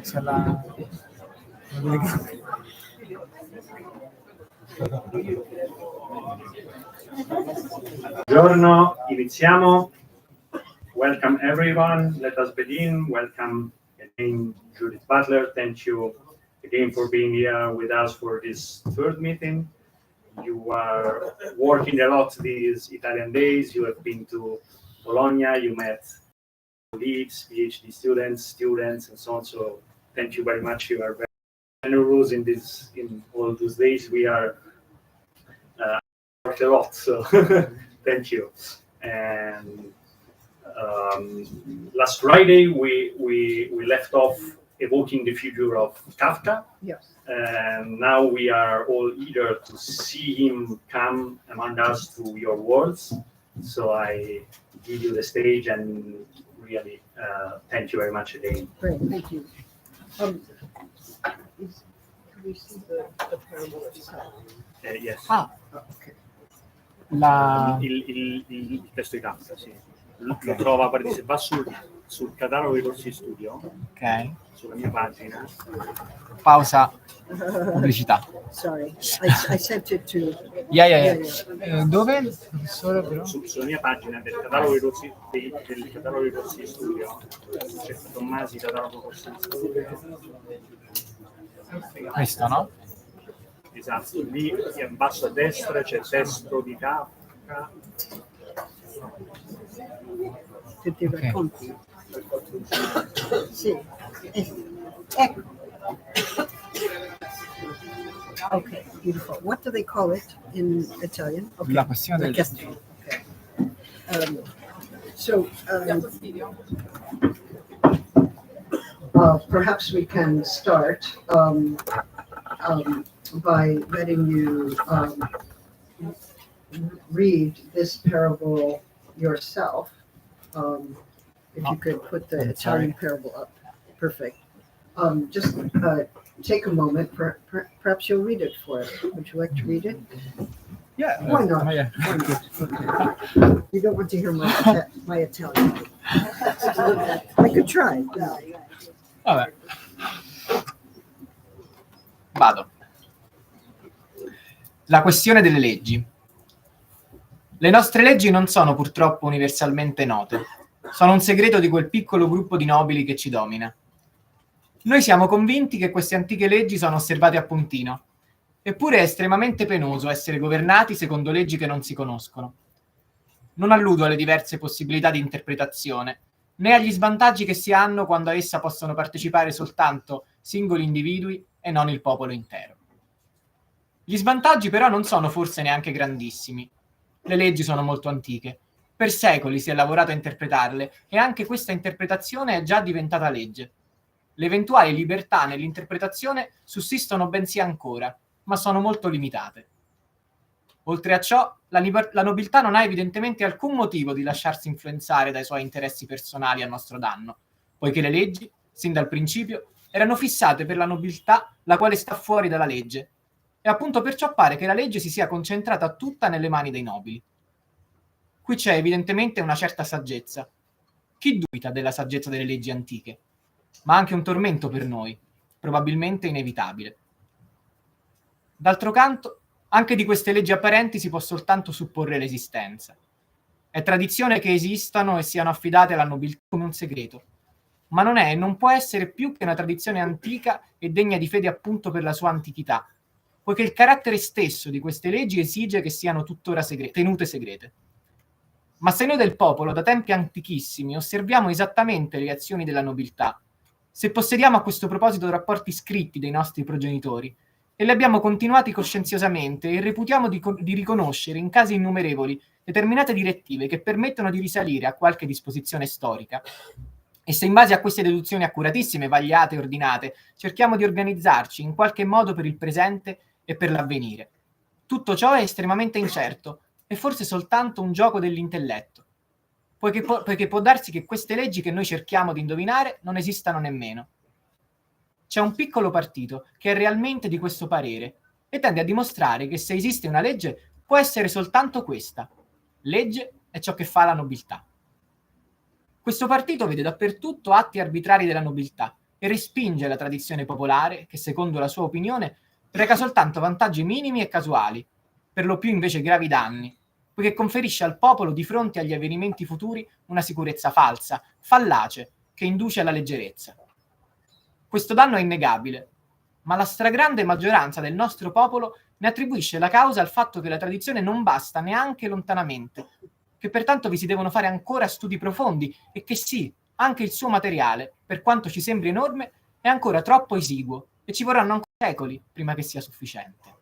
C'è la... Buongiorno, iniziamo. Welcome everyone. Let us begin. Welcome again, Judith Butler. Thank you again for being here with us for this third meeting. You are working a lot these Italian days. You have been to Bologna. You met colleagues, PhD students, and so on. So thank you very much. You are very generous in all those days. We are worked a lot. So thank you. And last Friday we left off evoking the figure of Kafka. Yes. And now we are all eager to see him come among us to your words. So I give you the stage and really thank you very much again. Great, thank you. Can we see the parable itself? Yes. Okay. Il testo di Kafka, sì. Lo trova, se va sul catalogo dei corsi di studio, Ok. sulla mia pagina. Pausa. Pubblicità. Sorry, I sent it to... Yeah. Dove? Professore, però? Sulla mia pagina del catalogo dei corsi, del catalogo dei corsi di studio, c'è Tommasi catalogo corsi di studio. Questo, no? Esatto, lì in basso a destra c'è il testo di Kafka. Tutti i racconti. Sì. Ecco. Okay, beautiful. What do they call it in Italian? Okay. La questione del... Okay. Perhaps we can start by letting you read this parable yourself. If you could put the Italian parable up. Perfect. Just take a moment. Perhaps you'll read it for us. Would you like to read it? Yeah. Why not? Yeah. Why not? Okay. You don't want to hear my Italian. I could try. Vabbè. Vado. La questione delle leggi. Le nostre leggi non sono purtroppo universalmente note. Sono un segreto di quel piccolo gruppo di nobili che ci domina. Noi siamo convinti che queste antiche leggi sono osservate a puntino. Eppure è estremamente penoso essere governati secondo leggi che non si conoscono. Non alludo alle diverse possibilità di interpretazione, né agli svantaggi che si hanno quando a essa possono partecipare soltanto singoli individui e non il popolo intero. Gli svantaggi però non sono forse neanche grandissimi. Le leggi sono molto antiche. Per secoli si è lavorato a interpretarle e anche questa interpretazione è già diventata legge. Le eventuali libertà nell'interpretazione sussistono bensì ancora, ma sono molto limitate. Oltre a ciò, la nobiltà non ha evidentemente alcun motivo di lasciarsi influenzare dai suoi interessi personali a nostro danno, poiché le leggi, sin dal principio, erano fissate per la nobiltà, la quale sta fuori dalla legge, e appunto perciò pare che la legge si sia concentrata tutta nelle mani dei nobili. Qui c'è evidentemente una certa saggezza. Chi dubita della saggezza delle leggi antiche? Ma anche un tormento per noi, probabilmente inevitabile. D'altro canto, anche di queste leggi apparenti si può soltanto supporre l'esistenza. È tradizione che esistano e siano affidate alla nobiltà come un segreto, ma non è e non può essere più che una tradizione antica e degna di fede appunto per la sua antichità, poiché il carattere stesso di queste leggi esige che siano tuttora tenute segrete. Ma se noi del popolo, da tempi antichissimi, osserviamo esattamente le azioni della nobiltà, se possediamo a questo proposito rapporti scritti dei nostri progenitori, e li abbiamo continuati coscienziosamente e reputiamo di riconoscere in casi innumerevoli determinate direttive che permettono di risalire a qualche disposizione storica, e se in base a queste deduzioni accuratissime, vagliate e ordinate, cerchiamo di organizzarci in qualche modo per il presente e per l'avvenire, tutto ciò è estremamente incerto e forse soltanto un gioco dell'intelletto, poiché può darsi che queste leggi che noi cerchiamo di indovinare non esistano nemmeno. C'è un piccolo partito che è realmente di questo parere e tende a dimostrare che se esiste una legge può essere soltanto questa. Legge è ciò che fa la nobiltà. Questo partito vede dappertutto atti arbitrari della nobiltà e respinge la tradizione popolare che, secondo la sua opinione, reca soltanto vantaggi minimi e casuali, per lo più invece gravi danni, poiché conferisce al popolo di fronte agli avvenimenti futuri una sicurezza falsa, fallace, che induce alla leggerezza. Questo danno è innegabile, ma la stragrande maggioranza del nostro popolo ne attribuisce la causa al fatto che la tradizione non basta neanche lontanamente, che pertanto vi si devono fare ancora studi profondi e che sì, anche il suo materiale, per quanto ci sembri enorme, è ancora troppo esiguo e ci vorranno ancora secoli prima che sia sufficiente.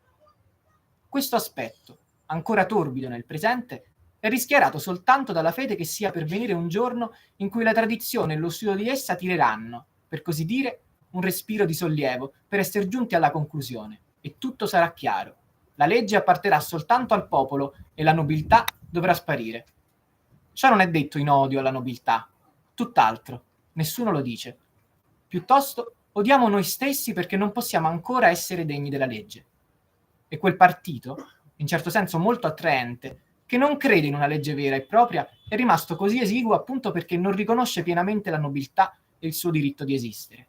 Questo aspetto, ancora torbido nel presente, è rischiarato soltanto dalla fede che sia per venire un giorno in cui la tradizione e lo studio di essa tireranno, per così dire, un respiro di sollievo per essere giunti alla conclusione, e tutto sarà chiaro. La legge apparterà soltanto al popolo e la nobiltà dovrà sparire. Ciò non è detto in odio alla nobiltà, tutt'altro, nessuno lo dice. Piuttosto odiamo noi stessi perché non possiamo ancora essere degni della legge. E quel partito, in certo senso molto attraente, che non crede in una legge vera e propria, è rimasto così esiguo appunto perché non riconosce pienamente la nobiltà e il suo diritto di esistere.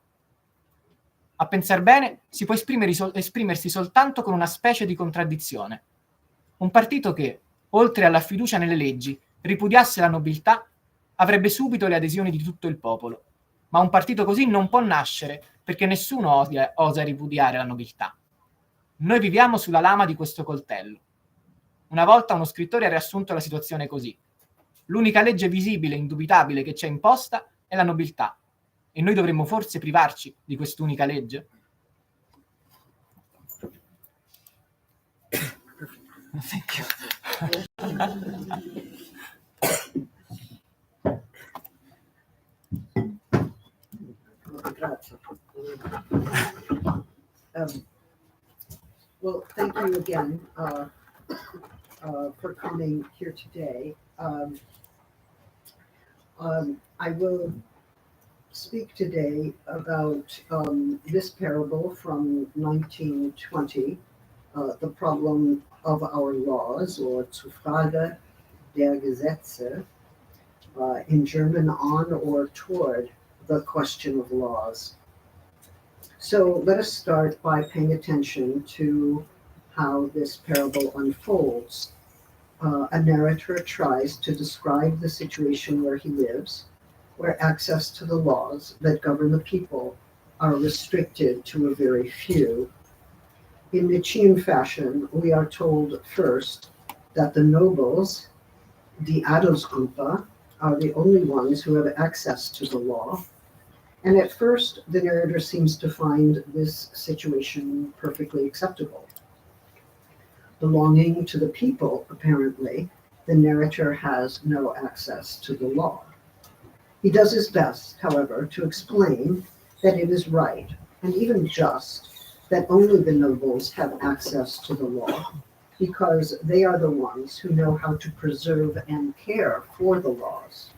A pensar bene, si può esprimersi soltanto con una specie di contraddizione. Un partito che, oltre alla fiducia nelle leggi, ripudiasse la nobiltà, avrebbe subito le adesioni di tutto il popolo. Ma un partito così non può nascere perché nessuno osa ripudiare la nobiltà. Noi viviamo sulla lama di questo coltello. Una volta uno scrittore ha riassunto la situazione così: l'unica legge visibile e indubitabile che c'è imposta è la nobiltà, e noi dovremmo forse privarci di quest'unica legge? Thank you. Well, thank you again for coming here today. I will speak today about this parable from 1920, the problem of our laws, or zur Frage der Gesetze, in German, on or toward the question of laws. So let us start by paying attention to how this parable unfolds. A narrator tries to describe the situation where he lives, where access to the laws that govern the people are restricted to a very few. In Nietzschean fashion, we are told first that the nobles, die Adelsgruppe, are the only ones who have access to the law. And at first, the narrator seems to find this situation perfectly acceptable. Belonging to the people, apparently, the narrator has no access to the law. He does his best, however, to explain that it is right, and even just, that only the nobles have access to the law, because they are the ones who know how to preserve and care for the laws.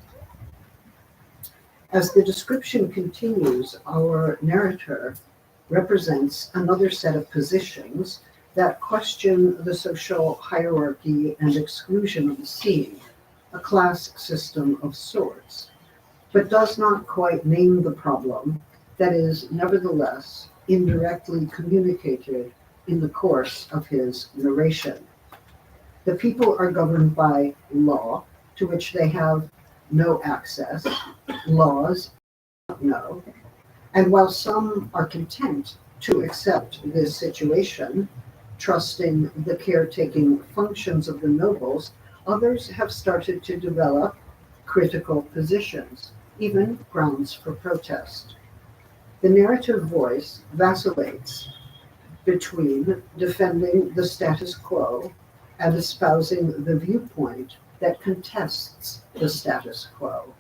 As the description continues, our narrator represents another set of positions that question the social hierarchy and exclusion of the scene, a class system of sorts, but does not quite name the problem that is nevertheless indirectly communicated in the course of his narration. The people are governed by law, to which they have no access, laws, no. And while some are content to accept this situation, trusting the caretaking functions of the nobles, others have started to develop critical positions, even grounds for protest. The narrative voice vacillates between defending the status quo and espousing the viewpoint that contests the status quo.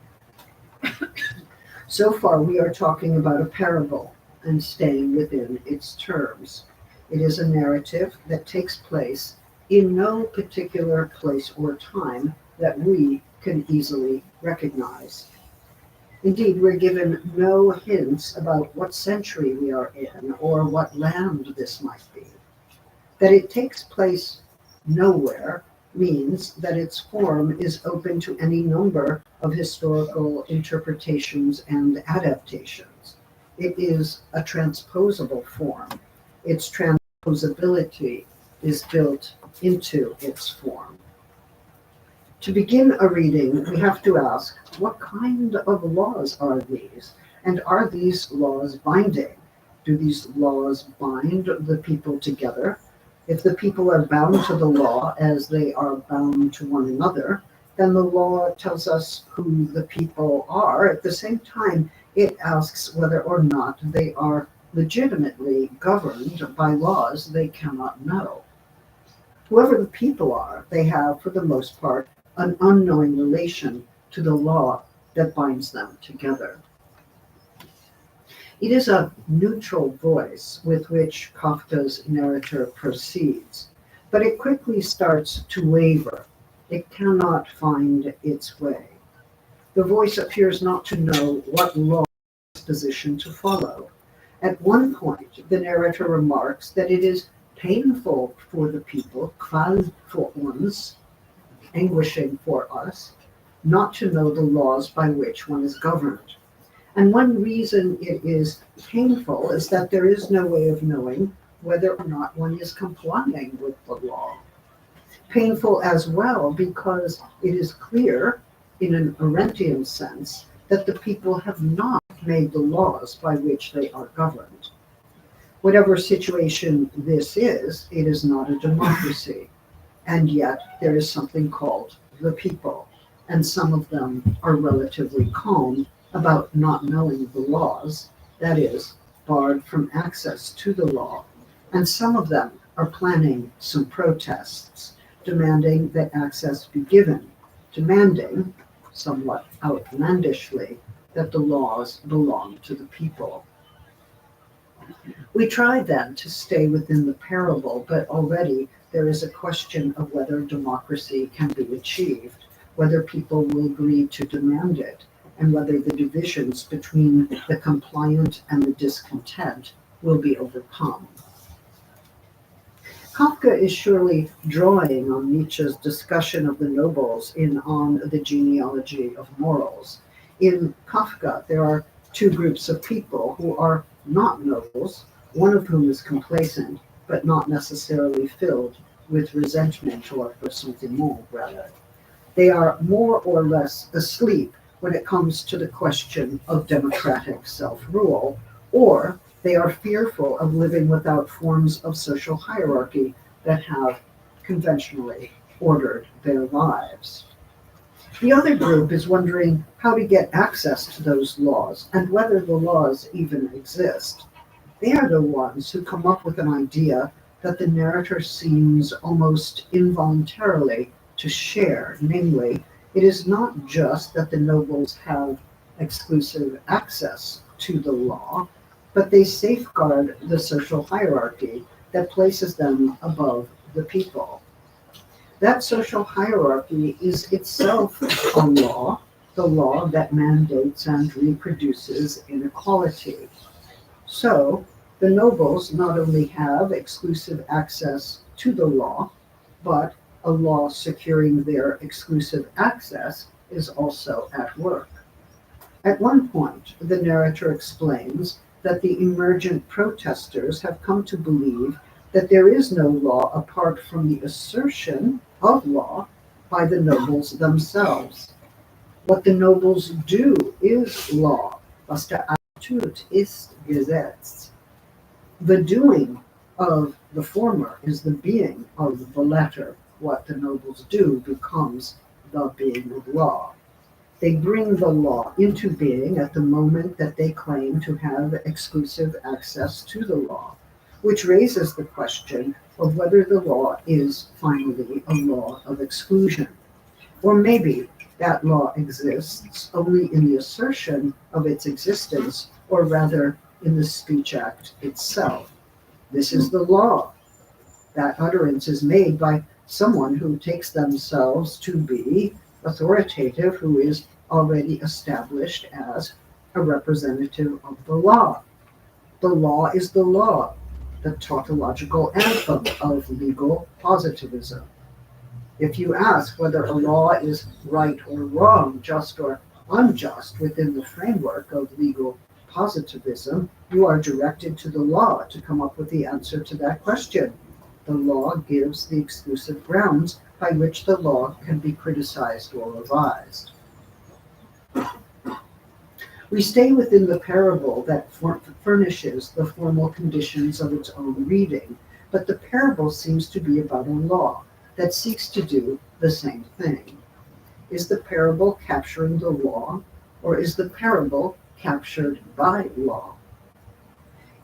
So far, we are talking about a parable and staying within its terms. It is a narrative that takes place in no particular place or time that we can easily recognize. Indeed, we're given no hints about what century we are in or what land this might be. That it takes place nowhere means that its form is open to any number of historical interpretations and adaptations. It is a transposable form. Its transposability is built into its form. To begin a reading, we have to ask, what kind of laws are these? And are these laws binding? Do these laws bind the people together? If the people are bound to the law as they are bound to one another, then the law tells us who the people are. At the same time, it asks whether or not they are legitimately governed by laws they cannot know. Whoever the people are, they have, for the most part, an unknowing relation to the law that binds them together. It is a neutral voice with which Kafka's narrator proceeds, but it quickly starts to waver. It cannot find its way. The voice appears not to know what law position to follow. At one point, the narrator remarks that it is painful for the people, qual for uns, anguishing for us, not to know the laws by which one is governed. And one reason it is painful is that there is no way of knowing whether or not one is complying with the law. Painful as well because it is clear, in an Arendtian sense, that the people have not made the laws by which they are governed. Whatever situation this is, it is not a democracy. And yet there is something called the people, and some of them are relatively calm about not knowing the laws, that is, barred from access to the law, and some of them are planning some protests, demanding that access be given, demanding, somewhat outlandishly, that the laws belong to the people. We try then to stay within the parable, but already there is a question of whether democracy can be achieved, whether people will agree to demand it, and whether the divisions between the compliant and the discontent will be overcome. Kafka is surely drawing on Nietzsche's discussion of the nobles in On the Genealogy of Morals. In Kafka, there are two groups of people who are not nobles, one of whom is complacent, but not necessarily filled with resentment or ressentiment, rather. They are more or less asleep when it comes to the question of democratic self-rule, or they are fearful of living without forms of social hierarchy that have conventionally ordered their lives. The other group is wondering how to get access to those laws and whether the laws even exist. They are the ones who come up with an idea that the narrator seems almost involuntarily to share, namely, it is not just that the nobles have exclusive access to the law, but they safeguard the social hierarchy that places them above the people. That social hierarchy is itself a law, the law that mandates and reproduces inequality. So, the nobles not only have exclusive access to the law, but a law securing their exclusive access is also at work. At one point, the narrator explains that the emergent protesters have come to believe that there is no law apart from the assertion of law by the nobles themselves. What the nobles do is law. Was der tut ist Gesetz. The doing of the former is the being of the latter. What the nobles do becomes the being of law. They bring the law into being at the moment that they claim to have exclusive access to the law, which raises the question of whether the law is finally a law of exclusion. Or maybe that law exists only in the assertion of its existence, or rather in the speech act itself. This is the law. That utterance is made by someone who takes themselves to be authoritative, who is already established as a representative of the law. The law is the law, the tautological anthem of legal positivism. If you ask whether a law is right or wrong, just or unjust within the framework of legal positivism, you are directed to the law to come up with the answer to that question. The law gives the exclusive grounds by which the law can be criticized or revised. We stay within the parable that furnishes the formal conditions of its own reading, but the parable seems to be about a law that seeks to do the same thing. Is the parable capturing the law, or is the parable captured by law?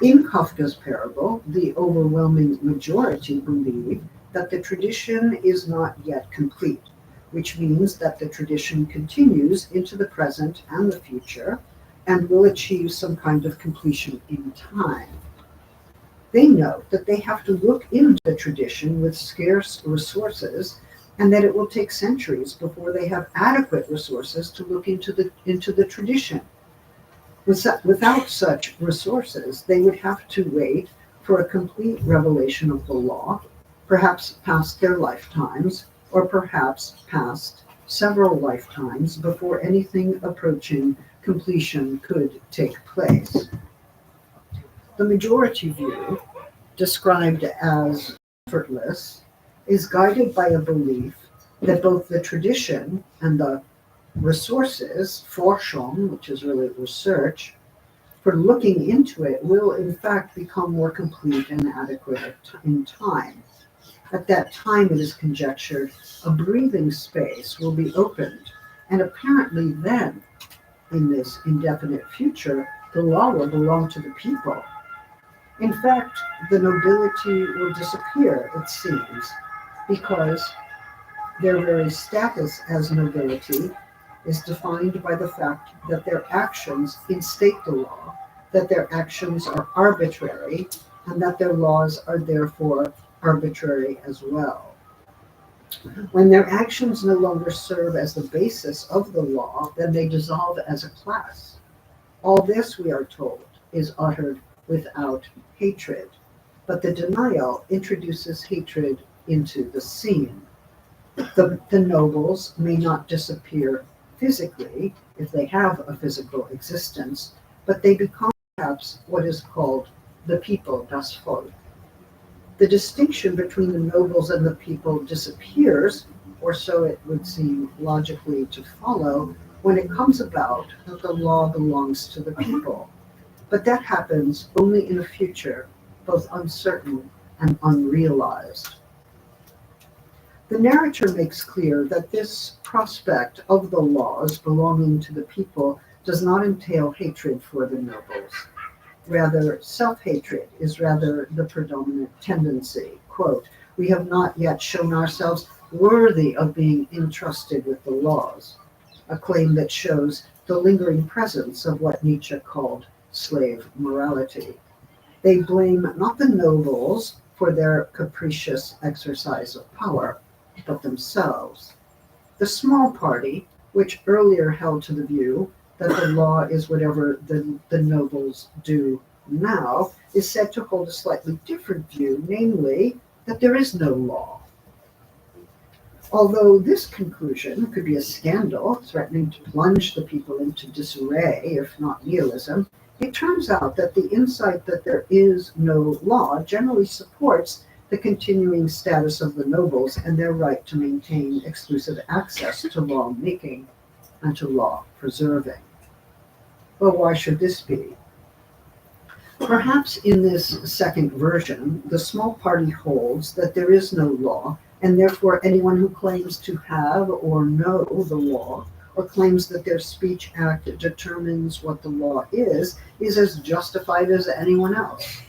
In Kafka's parable, the overwhelming majority believe that the tradition is not yet complete, which means that the tradition continues into the present and the future and will achieve some kind of completion in time. They note that they have to look into the tradition with scarce resources and that it will take centuries before they have adequate resources to look into the tradition. Without such resources, they would have to wait for a complete revelation of the law, perhaps past their lifetimes, or perhaps past several lifetimes before anything approaching completion could take place. The majority view, described as effortless, is guided by a belief that both the tradition and the resources, Forschung, which is really research, for looking into it will in fact become more complete and adequate in time. At that time, it is conjectured, a breathing space will be opened, and apparently then, in this indefinite future, the law will belong to the people. In fact, the nobility will disappear, it seems, because their very status as nobility is defined by the fact that their actions instate the law, that their actions are arbitrary, and that their laws are therefore arbitrary as well. When their actions no longer serve as the basis of the law, then they dissolve as a class. All this, we are told, is uttered without hatred, but the denial introduces hatred into the scene. The nobles may not disappear physically, if they have a physical existence, but they become perhaps what is called the people, das Volk. The distinction between the nobles and the people disappears, or so it would seem logically to follow, when it comes about that the law belongs to the people. But that happens only in a future both uncertain and unrealized. The narrator makes clear that this prospect of the laws belonging to the people does not entail hatred for the nobles. Rather, self-hatred is rather the predominant tendency. Quote, "We have not yet shown ourselves worthy of being entrusted with the laws," a claim that shows the lingering presence of what Nietzsche called slave morality. They blame not the nobles for their capricious exercise of power, but themselves. The small party, which earlier held to the view that the law is whatever the nobles do now, is said to hold a slightly different view, namely that there is no law. Although this conclusion could be a scandal, threatening to plunge the people into disarray, if not nihilism, it turns out that the insight that there is no law generally supports the continuing status of the nobles and their right to maintain exclusive access to lawmaking and to law preserving. Well, why should this be? Perhaps in this second version, the small party holds that there is no law, and therefore anyone who claims to have or know the law, or claims that their speech act determines what the law is as justified as anyone else.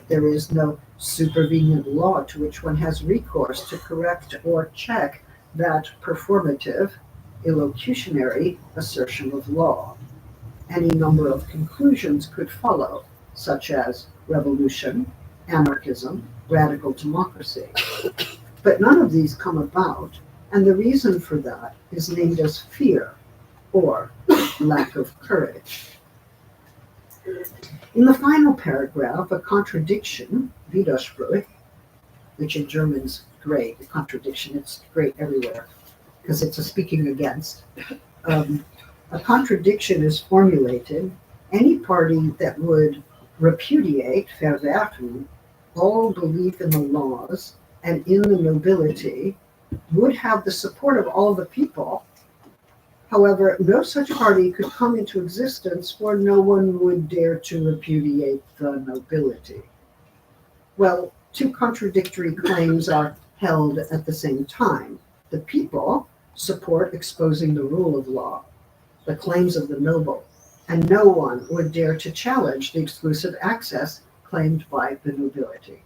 There is no supervenient law to which one has recourse to correct or check that performative, illocutionary assertion of law. Any number of conclusions could follow, such as revolution, anarchism, radical democracy. But none of these come about, and the reason for that is named as fear, or lack of courage. In the final paragraph, a contradiction, Widerspruch, which in German's great, a contradiction, it's great everywhere, because it's a speaking against. A contradiction is formulated Any party that would repudiate, verwerfen, all belief in the laws and in the nobility would have the support of all the people. However, no such party could come into existence, for no one would dare to repudiate the nobility. Well, two contradictory claims are held at the same time. The people support exposing the rule of law, the claims of the noble, and no one would dare to challenge the exclusive access claimed by the nobility.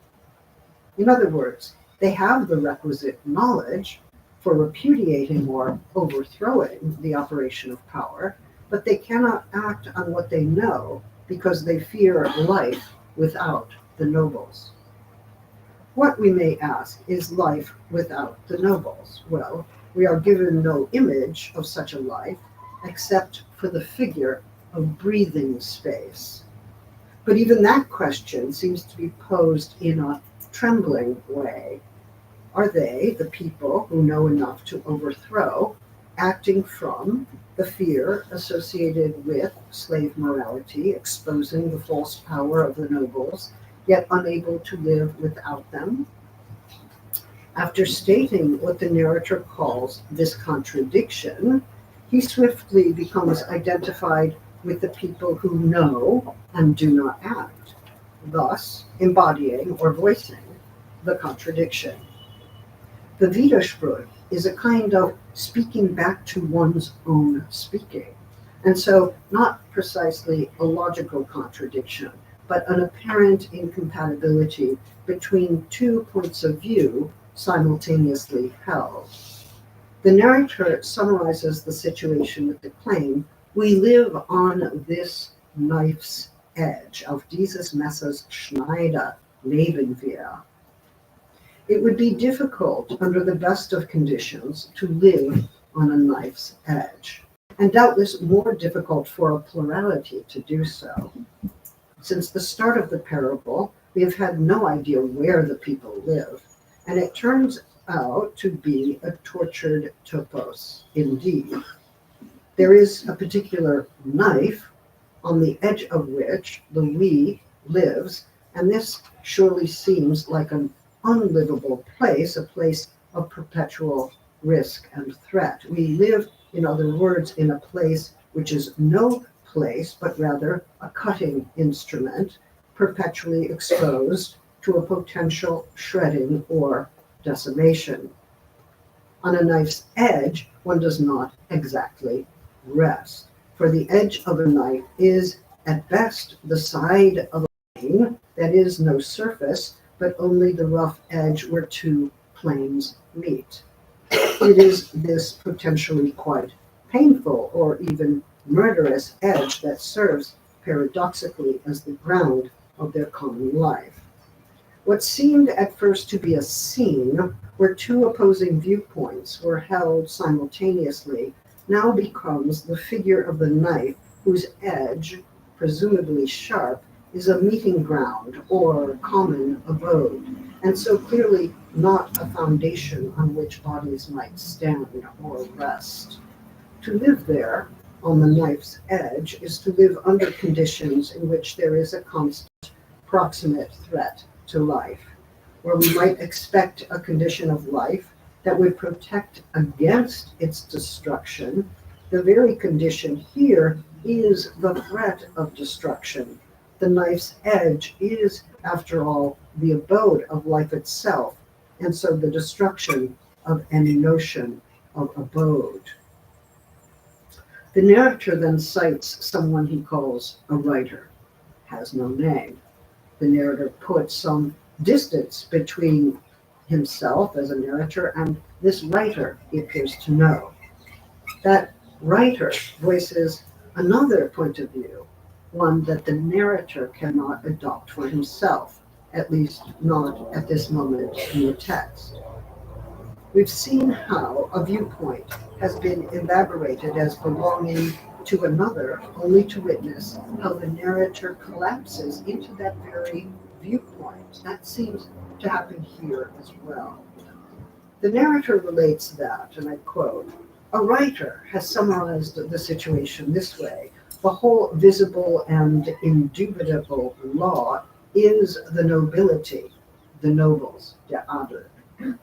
In other words, they have the requisite knowledge for repudiating or overthrowing the operation of power, but they cannot act on what they know because they fear life without the nobles. What, we may ask, is life without the nobles? Well, we are given no image of such a life except for the figure of breathing space. But even that question seems to be posed in a trembling way. Are they, the people who know enough to overthrow, acting from the fear associated with slave morality, exposing the false power of the nobles, yet unable to live without them? After stating what the narrator calls this contradiction, he swiftly becomes identified with the people who know and do not act, thus embodying or voicing the contradiction. The Widerspruch is a kind of speaking back to one's own speaking, and so not precisely a logical contradiction, but an apparent incompatibility between two points of view simultaneously held. The narrator summarizes the situation with the claim, "We live on this knife's edge. Auf dieses Messers Schneide leben wir." It would be difficult under the best of conditions to live on a knife's edge, and doubtless more difficult for a plurality to do so. Since the start of the parable, we have had no idea where the people live, and it turns out to be a tortured topos indeed. There is a particular knife on the edge of which the we lives, and this surely seems like an unlivable place, a place of perpetual risk and threat. We live, in other words, in a place which is no place, but rather a cutting instrument, perpetually exposed to a potential shredding or decimation. On a knife's edge, one does not exactly rest, for the edge of a knife is, at best, the side of a plane that is no surface, but only the rough edge where two planes meet. It is this potentially quite painful or even murderous edge that serves paradoxically as the ground of their common life. What seemed at first to be a scene where two opposing viewpoints were held simultaneously now becomes the figure of the knife whose edge, presumably sharp, is a meeting ground or common abode, and so clearly not a foundation on which bodies might stand or rest. To live there, on the knife's edge, is to live under conditions in which there is a constant proximate threat to life, where we might expect a condition of life that would protect against its destruction. The very condition here is the threat of destruction. The knife's edge is, after all, the abode of life itself, and so the destruction of any notion of abode. The narrator then cites someone he calls a writer, has no name. The narrator puts some distance between himself as a narrator and this writer he appears to know. That writer voices another point of view, one that the narrator cannot adopt for himself, at least not at this moment in the text. We've seen how a viewpoint has been elaborated as belonging to another, only to witness how the narrator collapses into that very viewpoint. That seems to happen here as well. The narrator relates that, and I quote, "A writer has summarized the situation this way. The whole visible and indubitable law is the nobility, the nobles, der Adel.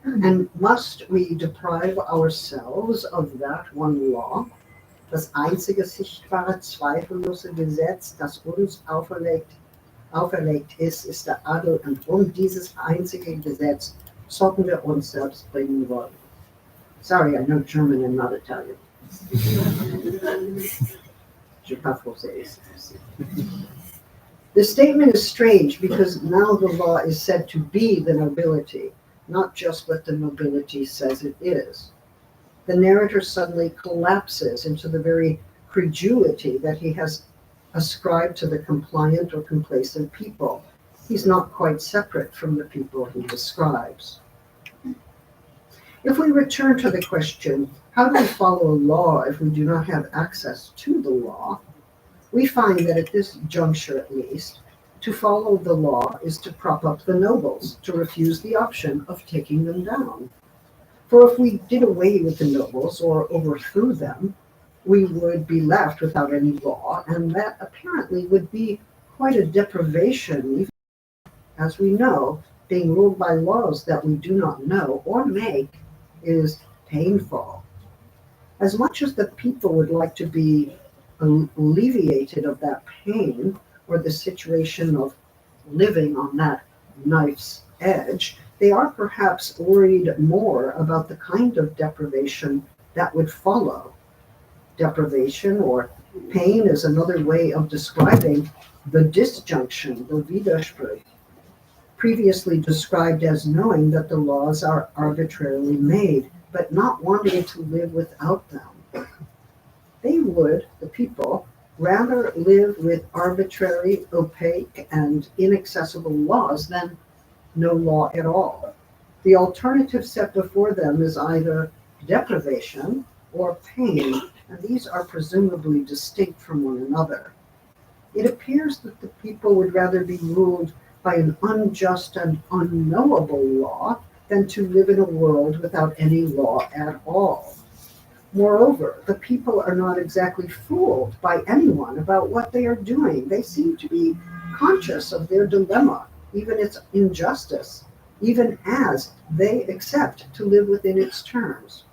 And must we deprive ourselves of that one law? Das einzige sichtbare, zweifellose Gesetz, das uns auferlegt ist der Adel, und dieses einzige Gesetz sollten wir uns selbst bringen wollen. Sorry, I know German and not Italian. Je pas français. The statement is strange because now the law is said to be the nobility, not just what the nobility says it is. The narrator suddenly collapses into the very credulity that he has ascribed to the compliant or complacent people. He's not quite separate from the people he describes. If we return to the question, how do we follow law if we do not have access to the law? We find that at this juncture, at least, to follow the law is to prop up the nobles, to refuse the option of taking them down. For if we did away with the nobles or overthrew them, we would be left without any law, and that apparently would be quite a deprivation, even, as we know, being ruled by laws that we do not know or make is painful. As much as the people would like to be alleviated of that pain or the situation of living on that knife's edge, they are perhaps worried more about the kind of deprivation that would follow. Deprivation or pain is another way of describing the disjunction, the Widerspruch, previously described as knowing that the laws are arbitrarily made, but not wanting to live without them. They would, the people, rather live with arbitrary, opaque, and inaccessible laws than no law at all. The alternative set before them is either deprivation or pain, and these are presumably distinct from one another. It appears that the people would rather be ruled by an unjust and unknowable law than to live in a world without any law at all. Moreover, the people are not exactly fooled by anyone about what they are doing. They seem to be conscious of their dilemma, even its injustice, even as they accept to live within its terms.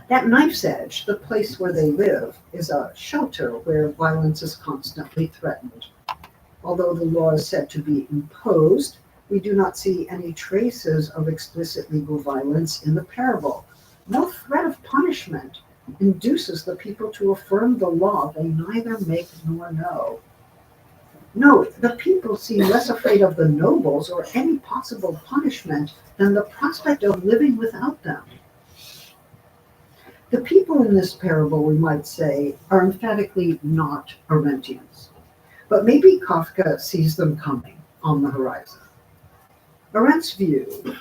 That knife's edge, the place where they live, is a shelter where violence is constantly threatened. Although the law is said to be imposed, we do not see any traces of explicit legal violence in the parable. No threat of punishment induces the people to affirm the law they neither make nor know. Note, the people seem less afraid of the nobles or any possible punishment than the prospect of living without them. The people in this parable, we might say, are emphatically not Arendtians, but maybe Kafka sees them coming on the horizon. Arendt's view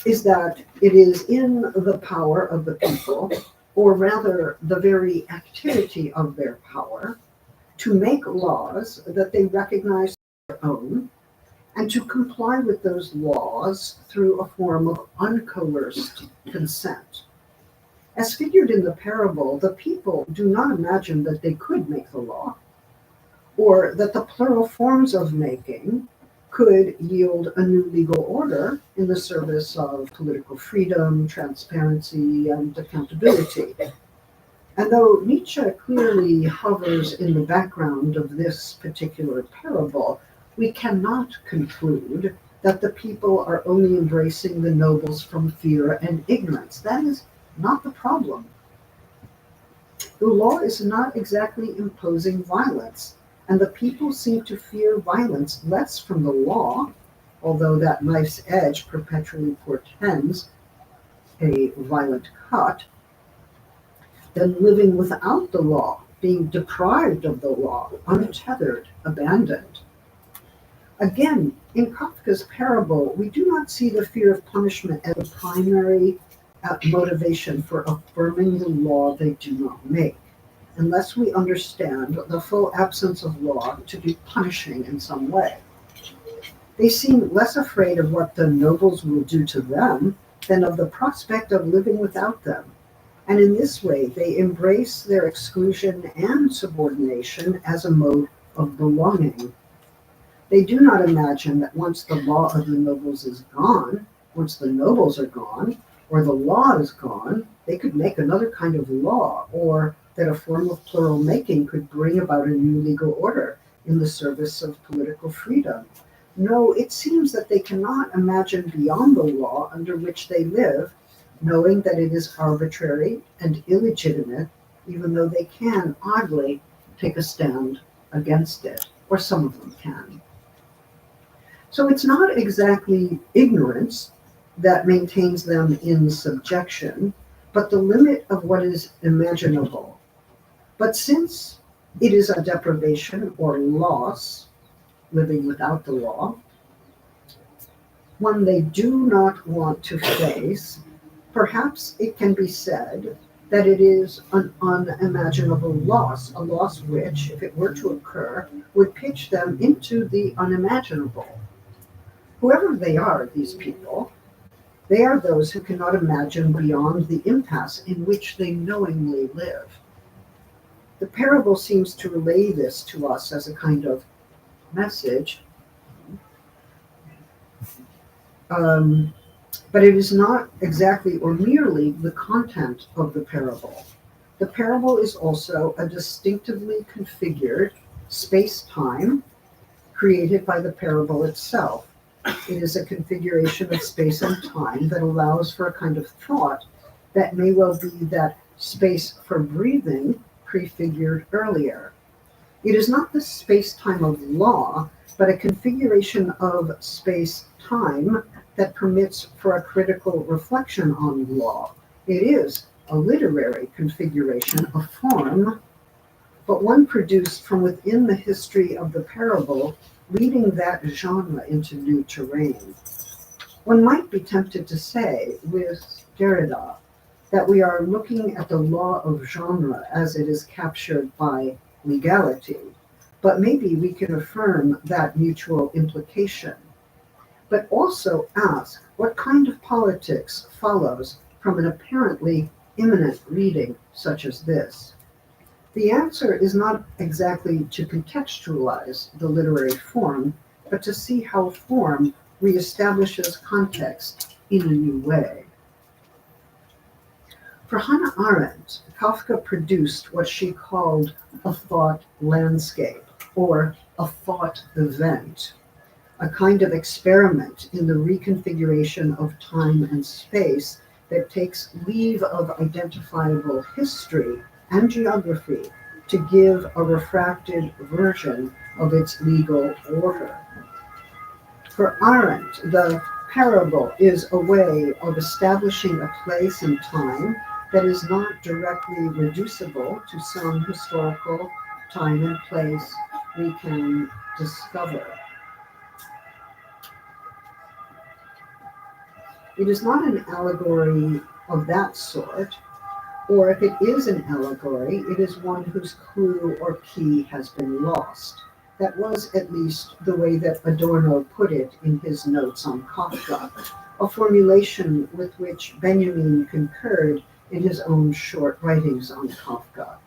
is that it is in the power of the people, or rather the very activity of their power, to make laws that they recognize as their own, and to comply with those laws through a form of uncoerced consent. As figured in the parable, the people do not imagine that they could make the law, or that the plural forms of making could yield a new legal order in the service of political freedom, transparency, and accountability. And though Nietzsche clearly hovers in the background of this particular parable, we cannot conclude that the people are only embracing the nobles from fear and ignorance. That is not the problem. The law is not exactly imposing violence, and the people seem to fear violence less from the law, although that knife's edge perpetually portends a violent cut, than living without the law, being deprived of the law, untethered, abandoned. Again, in Kafka's parable, we do not see the fear of punishment as a primary motivation for affirming the law they do not make, unless we understand the full absence of law to be punishing in some way. They seem less afraid of what the nobles will do to them than of the prospect of living without them, And in this way, they embrace their exclusion and subordination as a mode of belonging. They do not imagine that once the law of the nobles is gone, once the nobles are gone, or the law is gone, they could make another kind of law, or that a form of plural making could bring about a new legal order in the service of political freedom. No, it seems that they cannot imagine beyond the law under which they live, knowing that it is arbitrary and illegitimate, even though they can, oddly, take a stand against it, or some of them can. So it's not exactly ignorance that maintains them in subjection, but the limit of what is imaginable. But since it is a deprivation or loss, living without the law, one they do not want to face, perhaps it can be said that it is an unimaginable loss, a loss which, if it were to occur, would pitch them into the unimaginable. Whoever they are, these people, they are those who cannot imagine beyond the impasse in which they knowingly live. The parable seems to relay this to us as a kind of message, but it is not exactly or merely the content of the parable. The parable is also a distinctively configured space-time created by the parable itself. It is a configuration of space and time that allows for a kind of thought that may well be that space for breathing prefigured earlier. It is not the space-time of law, but a configuration of space-time that permits for a critical reflection on law. It is a literary configuration of form, but one produced from within the history of the parable, leading that genre into new terrain. One might be tempted to say, with Derrida, that we are looking at the law of genre as it is captured by legality, but maybe we can affirm that mutual implication, but also ask what kind of politics follows from an apparently imminent reading such as this. The answer is not exactly to contextualize the literary form, but to see how form reestablishes context in a new way. For Hannah Arendt, Kafka produced what she called a thought landscape, or a thought event, a kind of experiment in the reconfiguration of time and space that takes leave of identifiable history and geography to give a refracted version of its legal order. For Arendt, the parable is a way of establishing a place and time that is not directly reducible to some historical time and place we can discover. It is not an allegory of that sort, or if it is an allegory, it is one whose clue or key has been lost. That was at least the way that Adorno put it in his notes on Kafka, a formulation with which Benjamin concurred in his own short writings on Kafka.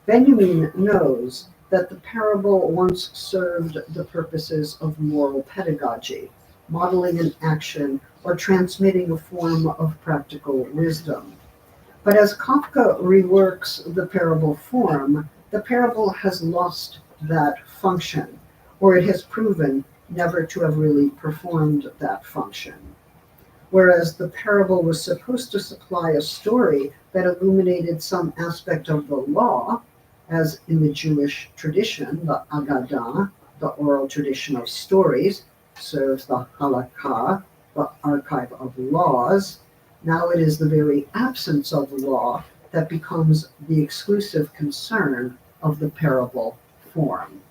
Benjamin knows that the parable once served the purposes of moral pedagogy, modeling an action or transmitting a form of practical wisdom. But as Kafka reworks the parable form, the parable has lost that function, or it has proven never to have really performed that function. Whereas the parable was supposed to supply a story that illuminated some aspect of the law, as in the Jewish tradition, the Agadah, the oral tradition of stories, serves the halakha, the archive of laws. Now it is the very absence of law that becomes the exclusive concern of the parable form.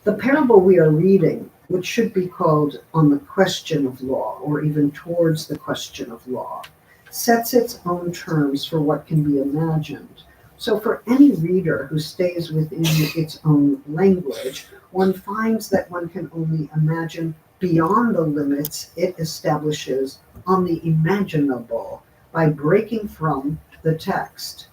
The parable we are reading, which should be called On the Question of Law, or even Towards the Question of Law, sets its own terms for what can be imagined. So for any reader who stays within its own language, one finds that one can only imagine beyond the limits it establishes on the imaginable, by breaking from the text,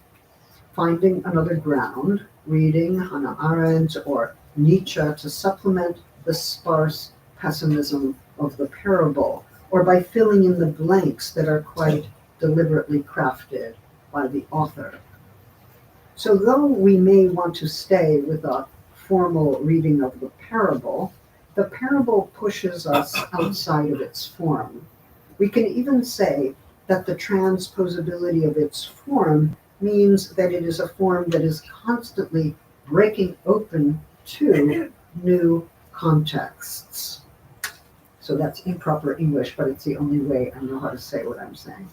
finding another ground, reading Hannah Arendt or Nietzsche to supplement the sparse pessimism of the parable, or by filling in the blanks that are quite deliberately crafted by the author. So though we may want to stay with a formal reading of the parable pushes us outside of its form. We can even say that the transposability of its form means that it is a form that is constantly breaking open to new contexts. So that's improper English, but it's the only way I know how to say what I'm saying.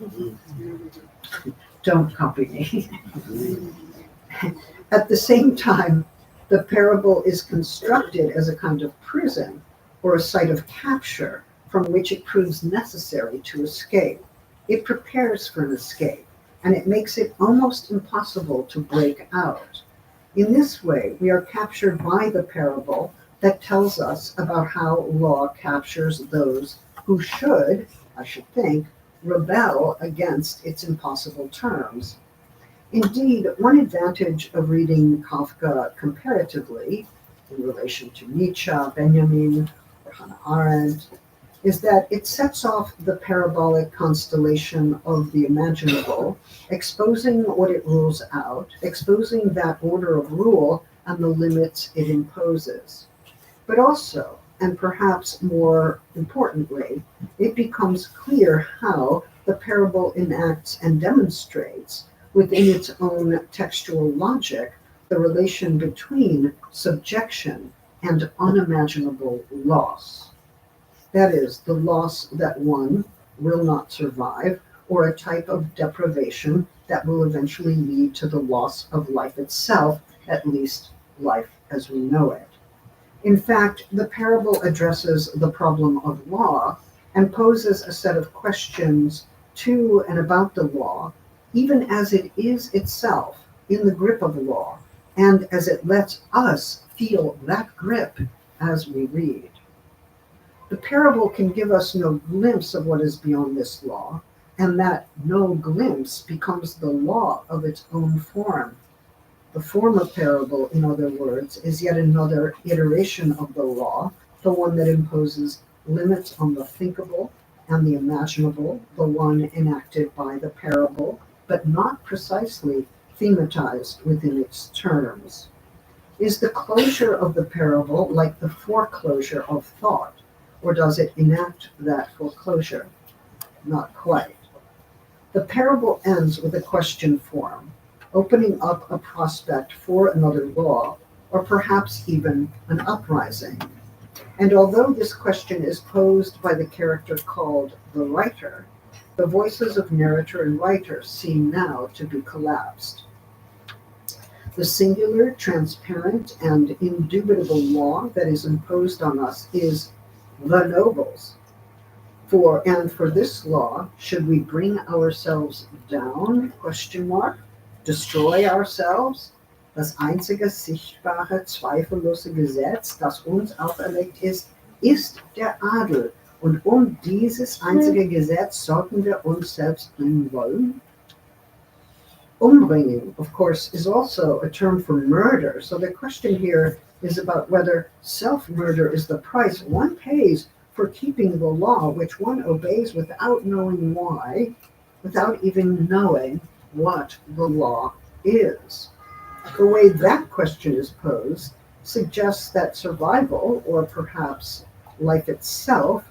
Don't copy me. At the same time, the parable is constructed as a kind of prison or a site of capture from which it proves necessary to escape. It prepares for an escape, and it makes it almost impossible to break out. In this way, we are captured by the parable that tells us about how law captures those who should, I should think, rebel against its impossible terms. Indeed, one advantage of reading Kafka comparatively, in relation to Nietzsche, Benjamin, or Hannah Arendt, is that it sets off the parabolic constellation of the imaginable, exposing what it rules out, exposing that order of rule and the limits it imposes. But also, and perhaps more importantly, it becomes clear how the parable enacts and demonstrates, within its own textual logic, the relation between subjection and unimaginable loss. That is, the loss that one will not survive, or a type of deprivation that will eventually lead to the loss of life itself, at least life as we know it. In fact, the parable addresses the problem of law and poses a set of questions to and about the law, even as it is itself in the grip of law, and as it lets us feel that grip as we read. The parable can give us no glimpse of what is beyond this law, and that no glimpse becomes the law of its own form. The form of parable, in other words, is yet another iteration of the law, the one that imposes limits on the thinkable and the imaginable, the one enacted by the parable, but not precisely thematized within its terms. Is the closure of the parable like the foreclosure of thought, or does it enact that foreclosure? Not quite. The parable ends with a question form, opening up a prospect for another law, or perhaps even an uprising. And although this question is posed by the character called the writer, the voices of narrator and writer seem now to be collapsed. The singular, transparent, and indubitable law that is imposed on us is the nobles. For this law, should we bring ourselves down? Destroy ourselves? Das einzige sichtbare, zweifellose Gesetz, das uns auferlegt ist der Adel. Und dieses einzige Gesetz sollten wir uns selbst bringen wollen? Umbringing, of course, is also a term for murder. So the question here is about whether self-murder is the price one pays for keeping the law, which one obeys without knowing why, without even knowing what the law is. The way that question is posed suggests that survival, or perhaps life itself,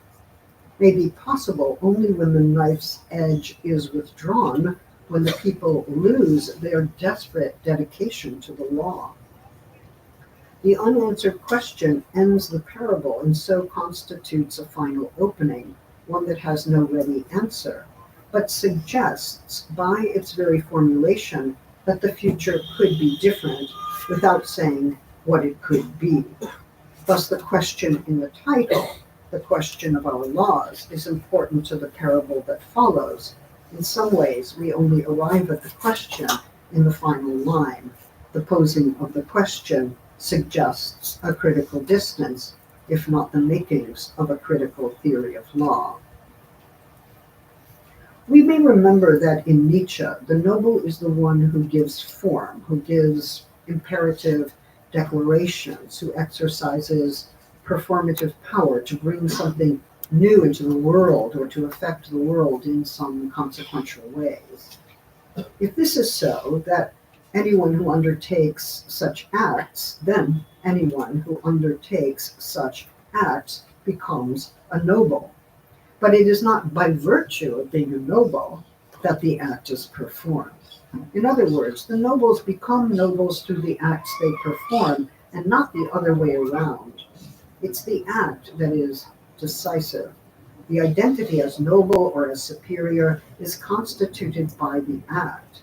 may be possible only when the knife's edge is withdrawn, when the people lose their desperate dedication to the law. The unanswered question ends the parable and so constitutes a final opening, one that has no ready answer, but suggests by its very formulation that the future could be different without saying what it could be. Thus, the question in the title, the question of our laws, is important to the parable that follows. In some ways, we only arrive at the question in the final line. The posing of the question suggests a critical distance, if not the makings of a critical theory of law. We may remember that in Nietzsche, the noble is the one who gives form, who gives imperative declarations, who exercises performative power to bring something new into the world or to affect the world in some consequential ways. If this is so, that anyone who undertakes such acts, then anyone who undertakes such acts becomes a noble. But it is not by virtue of being a noble that the act is performed. In other words, the nobles become nobles through the acts they perform and not the other way around. It's the act that is decisive. The identity as noble or as superior is constituted by the act.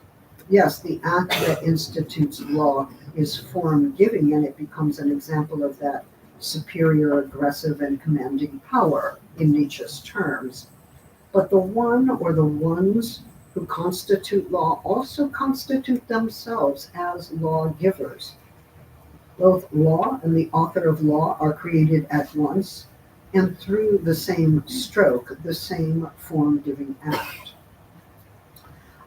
Yes, the act that institutes law is form-giving, and it becomes an example of that superior, aggressive, and commanding power in Nietzsche's terms. But the one or the ones who constitute law also constitute themselves as lawgivers. Both law and the author of law are created at once and through the same stroke, the same form-giving act.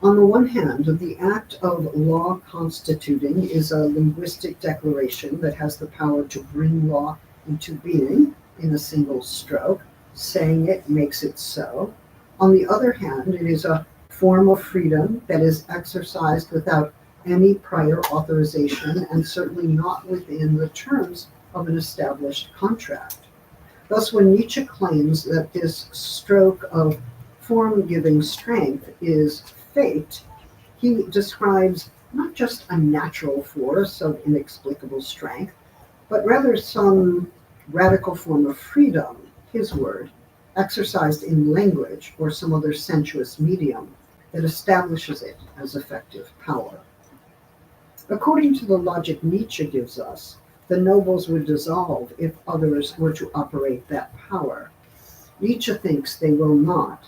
On the one hand, the act of law constituting is a linguistic declaration that has the power to bring law into being in a single stroke. Saying it makes it so. On the other hand, it is a form of freedom that is exercised without any prior authorization and certainly not within the terms of an established contract. Thus, when Nietzsche claims that this stroke of form-giving strength is fate, he describes not just a natural force of inexplicable strength, but rather some radical form of freedom, his word, exercised in language or some other sensuous medium that establishes it as effective power. According to the logic Nietzsche gives us, the nobles would dissolve if others were to operate that power. Nietzsche thinks they will not,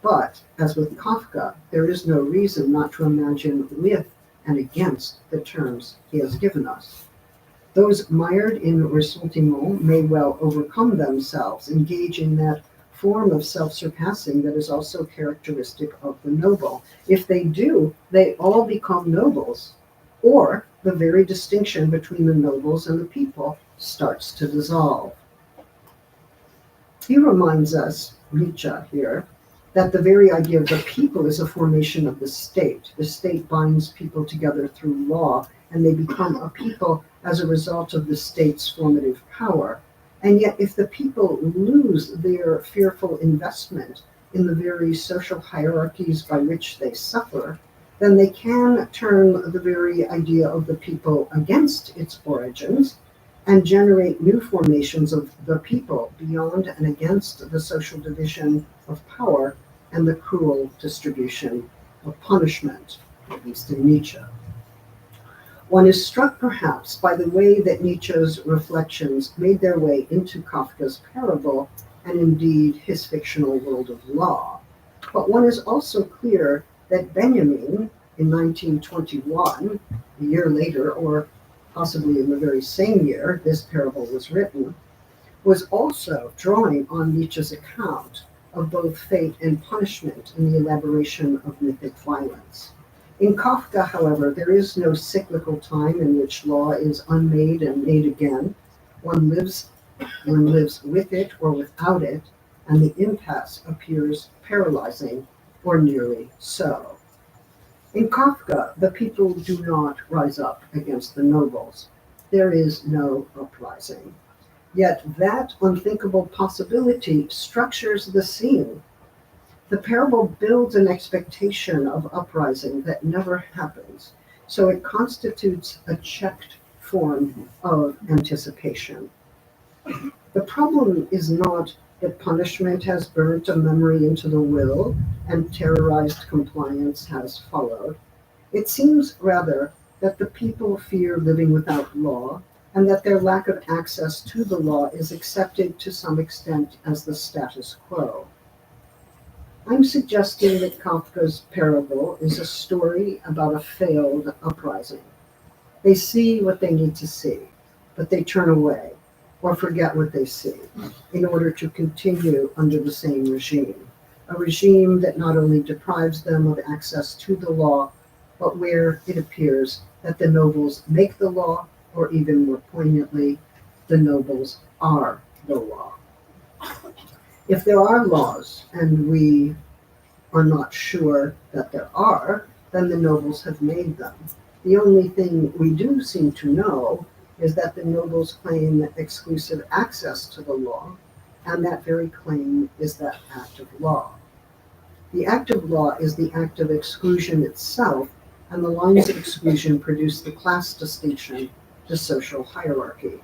but, as with Kafka, there is no reason not to imagine with and against the terms he has given us. Those mired in ressentiment may well overcome themselves, engage in that form of self-surpassing that is also characteristic of the noble. If they do, they all become nobles, or the very distinction between the nobles and the people starts to dissolve. He reminds us, Nietzsche here, that the very idea of the people is a formation of the state. The state binds people together through law, and they become a people as a result of the state's formative power. And yet, if the people lose their fearful investment in the very social hierarchies by which they suffer, then they can turn the very idea of the people against its origins and generate new formations of the people beyond and against the social division of power and the cruel distribution of punishment, at least in Nietzsche. One is struck perhaps by the way that Nietzsche's reflections made their way into Kafka's parable and indeed his fictional world of law. But one is also clear that Benjamin, in 1921, a year later, or possibly in the very same year this parable was written, was also drawing on Nietzsche's account of both fate and punishment in the elaboration of mythic violence. In Kafka, however, there is no cyclical time in which law is unmade and made again. One lives with it or without it, and the impasse appears paralyzing, or nearly so. In Kafka, the people do not rise up against the nobles. There is no uprising. Yet that unthinkable possibility structures the scene. The parable builds an expectation of uprising that never happens, so it constitutes a checked form of anticipation. The problem is not that punishment has burnt a memory into the will and terrorized compliance has followed. It seems rather that the people fear living without law, and that their lack of access to the law is accepted to some extent as the status quo. I'm suggesting that Kafka's parable is a story about a failed uprising. They see what they need to see, but they turn away or forget what they see in order to continue under the same regime. a regime that not only deprives them of access to the law, but where it appears that the nobles make the law, or even more poignantly, the nobles are the law. If there are laws, and we are not sure that there are, then the nobles have made them. The only thing we do seem to know is that the nobles claim exclusive access to the law, and that very claim is that act of law. The act of law is the act of exclusion itself, and the lines of exclusion produce the class distinction, the social hierarchy.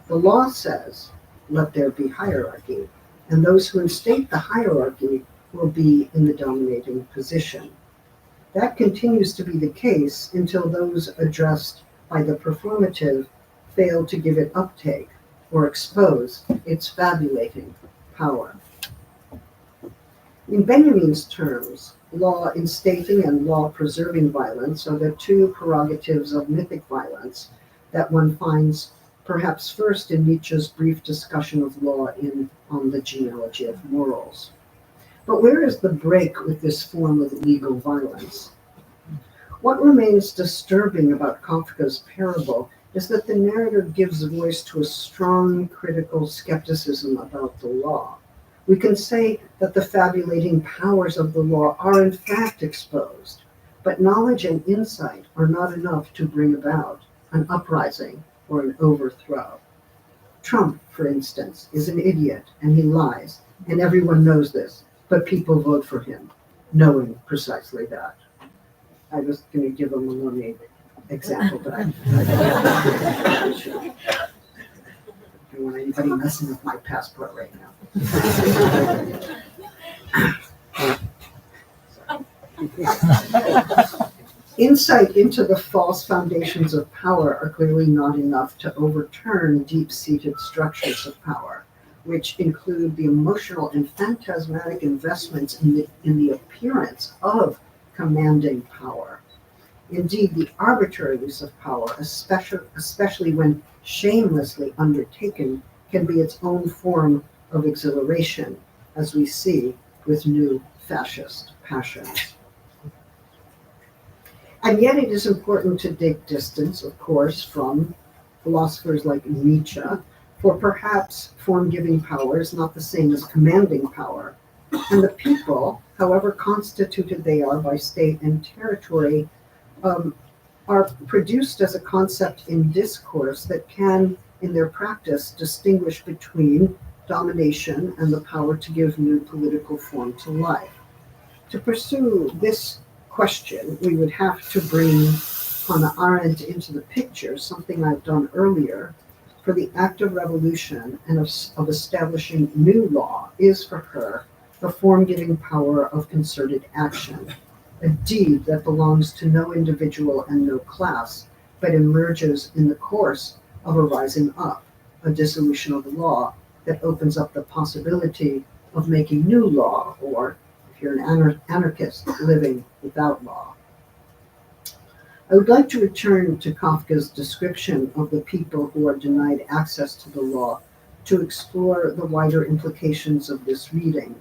The law says, let there be hierarchy, and those who instate the hierarchy will be in the dominating position. That continues to be the case until those addressed by the performative fail to give it uptake or expose its fabulating power. In Benjamin's terms, law instating and law preserving violence are the two prerogatives of mythic violence that one finds perhaps first in Nietzsche's brief discussion of law On the Genealogy of Morals. But where is the break with this form of legal violence? What remains disturbing about Kafka's parable is that the narrator gives voice to a strong critical skepticism about the law. We can say that the fabulating powers of the law are in fact exposed, but knowledge and insight are not enough to bring about an uprising or an overthrow. Trump, for instance, is an idiot and he lies, and everyone knows this, but people vote for him, knowing precisely that. I was going to give a Maloney example, but I don't want anybody messing with my passport right now. Insight into the false foundations of power are clearly not enough to overturn deep-seated structures of power, which include the emotional and phantasmatic investments in the appearance of commanding power. Indeed, the arbitrary use of power, especially when shamelessly undertaken, can be its own form of exhilaration, as we see with new fascist passions. And yet it is important to take distance, of course, from philosophers like Nietzsche, for perhaps form-giving power is not the same as commanding power, and the people, however constituted they are by state and territory, are produced as a concept in discourse that can, in their practice, distinguish between domination and the power to give new political form to life. To pursue this question, we would have to bring Hannah Arendt into the picture, something I've done earlier. For the act of revolution and of establishing new law is for her the form-giving power of concerted action, a deed that belongs to no individual and no class, but emerges in the course of a rising up, a dissolution of the law that opens up the possibility of making new law, or, if you're an anarchist, living without law. I would like to return to Kafka's description of the people who are denied access to the law to explore the wider implications of this reading,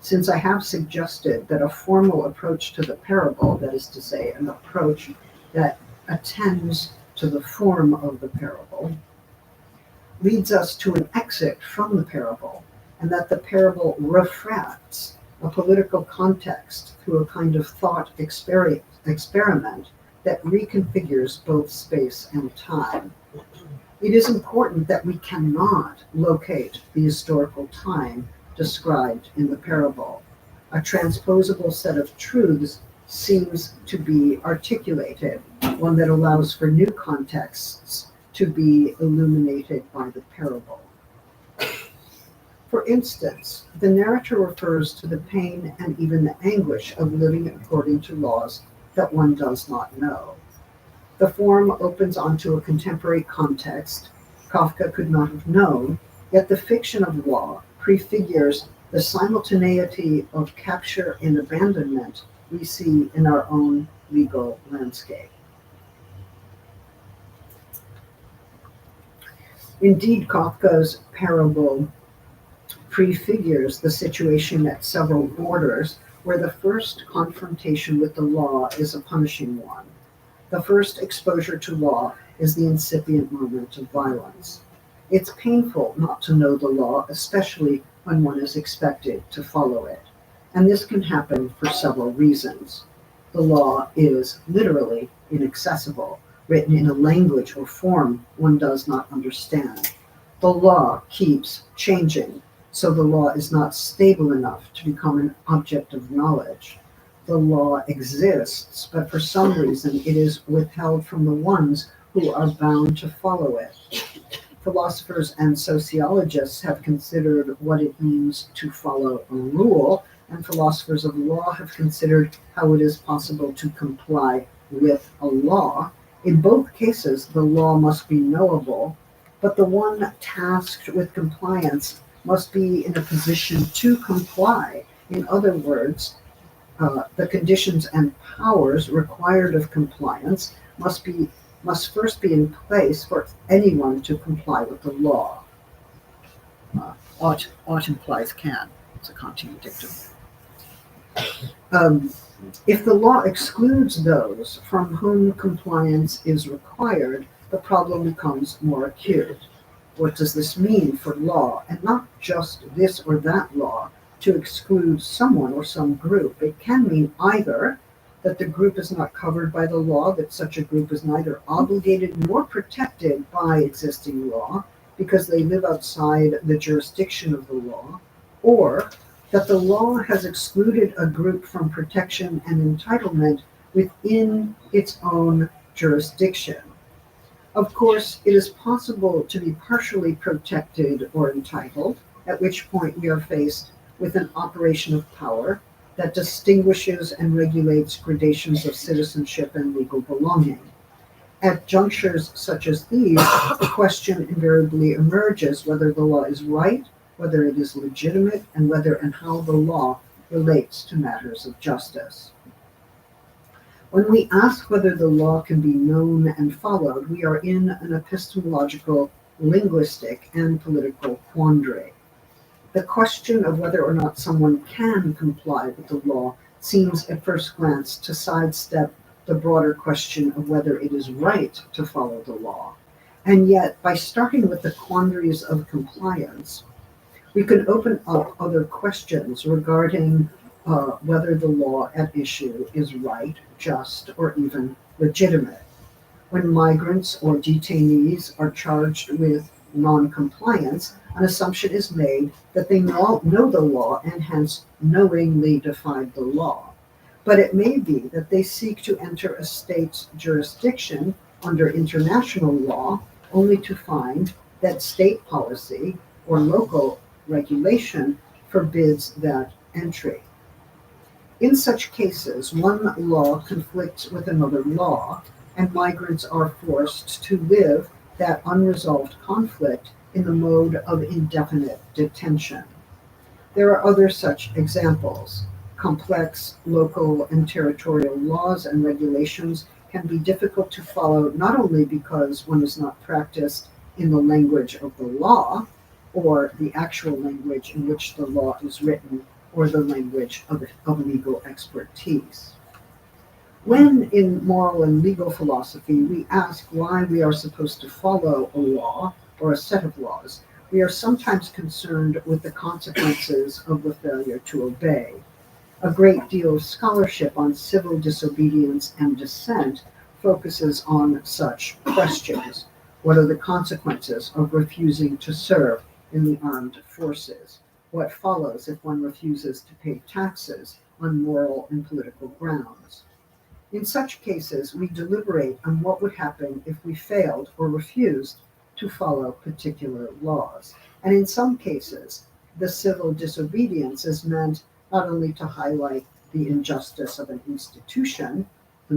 since I have suggested that a formal approach to the parable, that is to say, an approach that attends to the form of the parable, leads us to an exit from the parable, and that the parable refracts a political context through a kind of thought experiment that reconfigures both space and time. It is important that we cannot locate the historical time described in the parable. A transposable set of truths seems to be articulated, one that allows for new contexts to be illuminated by the parable. For instance, the narrator refers to the pain and even the anguish of living according to laws that one does not know. The form opens onto a contemporary context Kafka could not have known, yet the fiction of law prefigures the simultaneity of capture and abandonment we see in our own legal landscape. Indeed, Kafka's parable prefigures the situation at several borders where the first confrontation with the law is a punishing one. The first exposure to law is the incipient moment of violence. It's painful not to know the law, especially when one is expected to follow it. And this can happen for several reasons. The law is literally inaccessible, written in a language or form one does not understand. The law keeps changing, so the law is not stable enough to become an object of knowledge. The law exists, but for some reason it is withheld from the ones who are bound to follow it. Philosophers and sociologists have considered what it means to follow a rule, and philosophers of law have considered how it is possible to comply with a law. In both cases, the law must be knowable, but the one tasked with compliance must be in a position to comply. In other words, the conditions and powers required of compliance must first be in place for anyone to comply with the law. Ought implies can. It's a Kantian dictum. If the law excludes those from whom compliance is required, the problem becomes more acute. What does this mean for law, and not just this or that law, to exclude someone or some group? It can mean either that the group is not covered by the law, that such a group is neither obligated nor protected by existing law because they live outside the jurisdiction of the law, or that the law has excluded a group from protection and entitlement within its own jurisdiction. Of course, it is possible to be partially protected or entitled, at which point we are faced with an operation of power that distinguishes and regulates gradations of citizenship and legal belonging. At junctures such as these, the question invariably emerges whether the law is right, whether it is legitimate, and whether and how the law relates to matters of justice. When we ask whether the law can be known and followed, we are in an epistemological, linguistic, and political quandary. The question of whether or not someone can comply with the law seems at first glance to sidestep the broader question of whether it is right to follow the law. And yet, by starting with the quandaries of compliance, we can open up other questions regarding whether the law at issue is right, just, or even legitimate. When migrants or detainees are charged with non-compliance, an assumption is made that they know the law and hence knowingly defied the law. But it may be that they seek to enter a state's jurisdiction under international law only to find that state policy or local regulation forbids that entry. In such cases, one law conflicts with another law, and migrants are forced to live that unresolved conflict in the mode of indefinite detention. There are other such examples. Complex local and territorial laws and regulations can be difficult to follow, not only because one is not practiced in the language of the law, or the actual language in which the law is written, or the language of legal expertise. When in moral and legal philosophy we ask why we are supposed to follow a law or a set of laws, we are sometimes concerned with the consequences of the failure to obey. A great deal of scholarship on civil disobedience and dissent focuses on such questions. What are the consequences of refusing to serve in the armed forces? What follows if one refuses to pay taxes on moral and political grounds? In such cases, we deliberate on what would happen if we failed or refused to follow particular laws. And in some cases, the civil disobedience is meant not only to highlight the injustice of an institution, the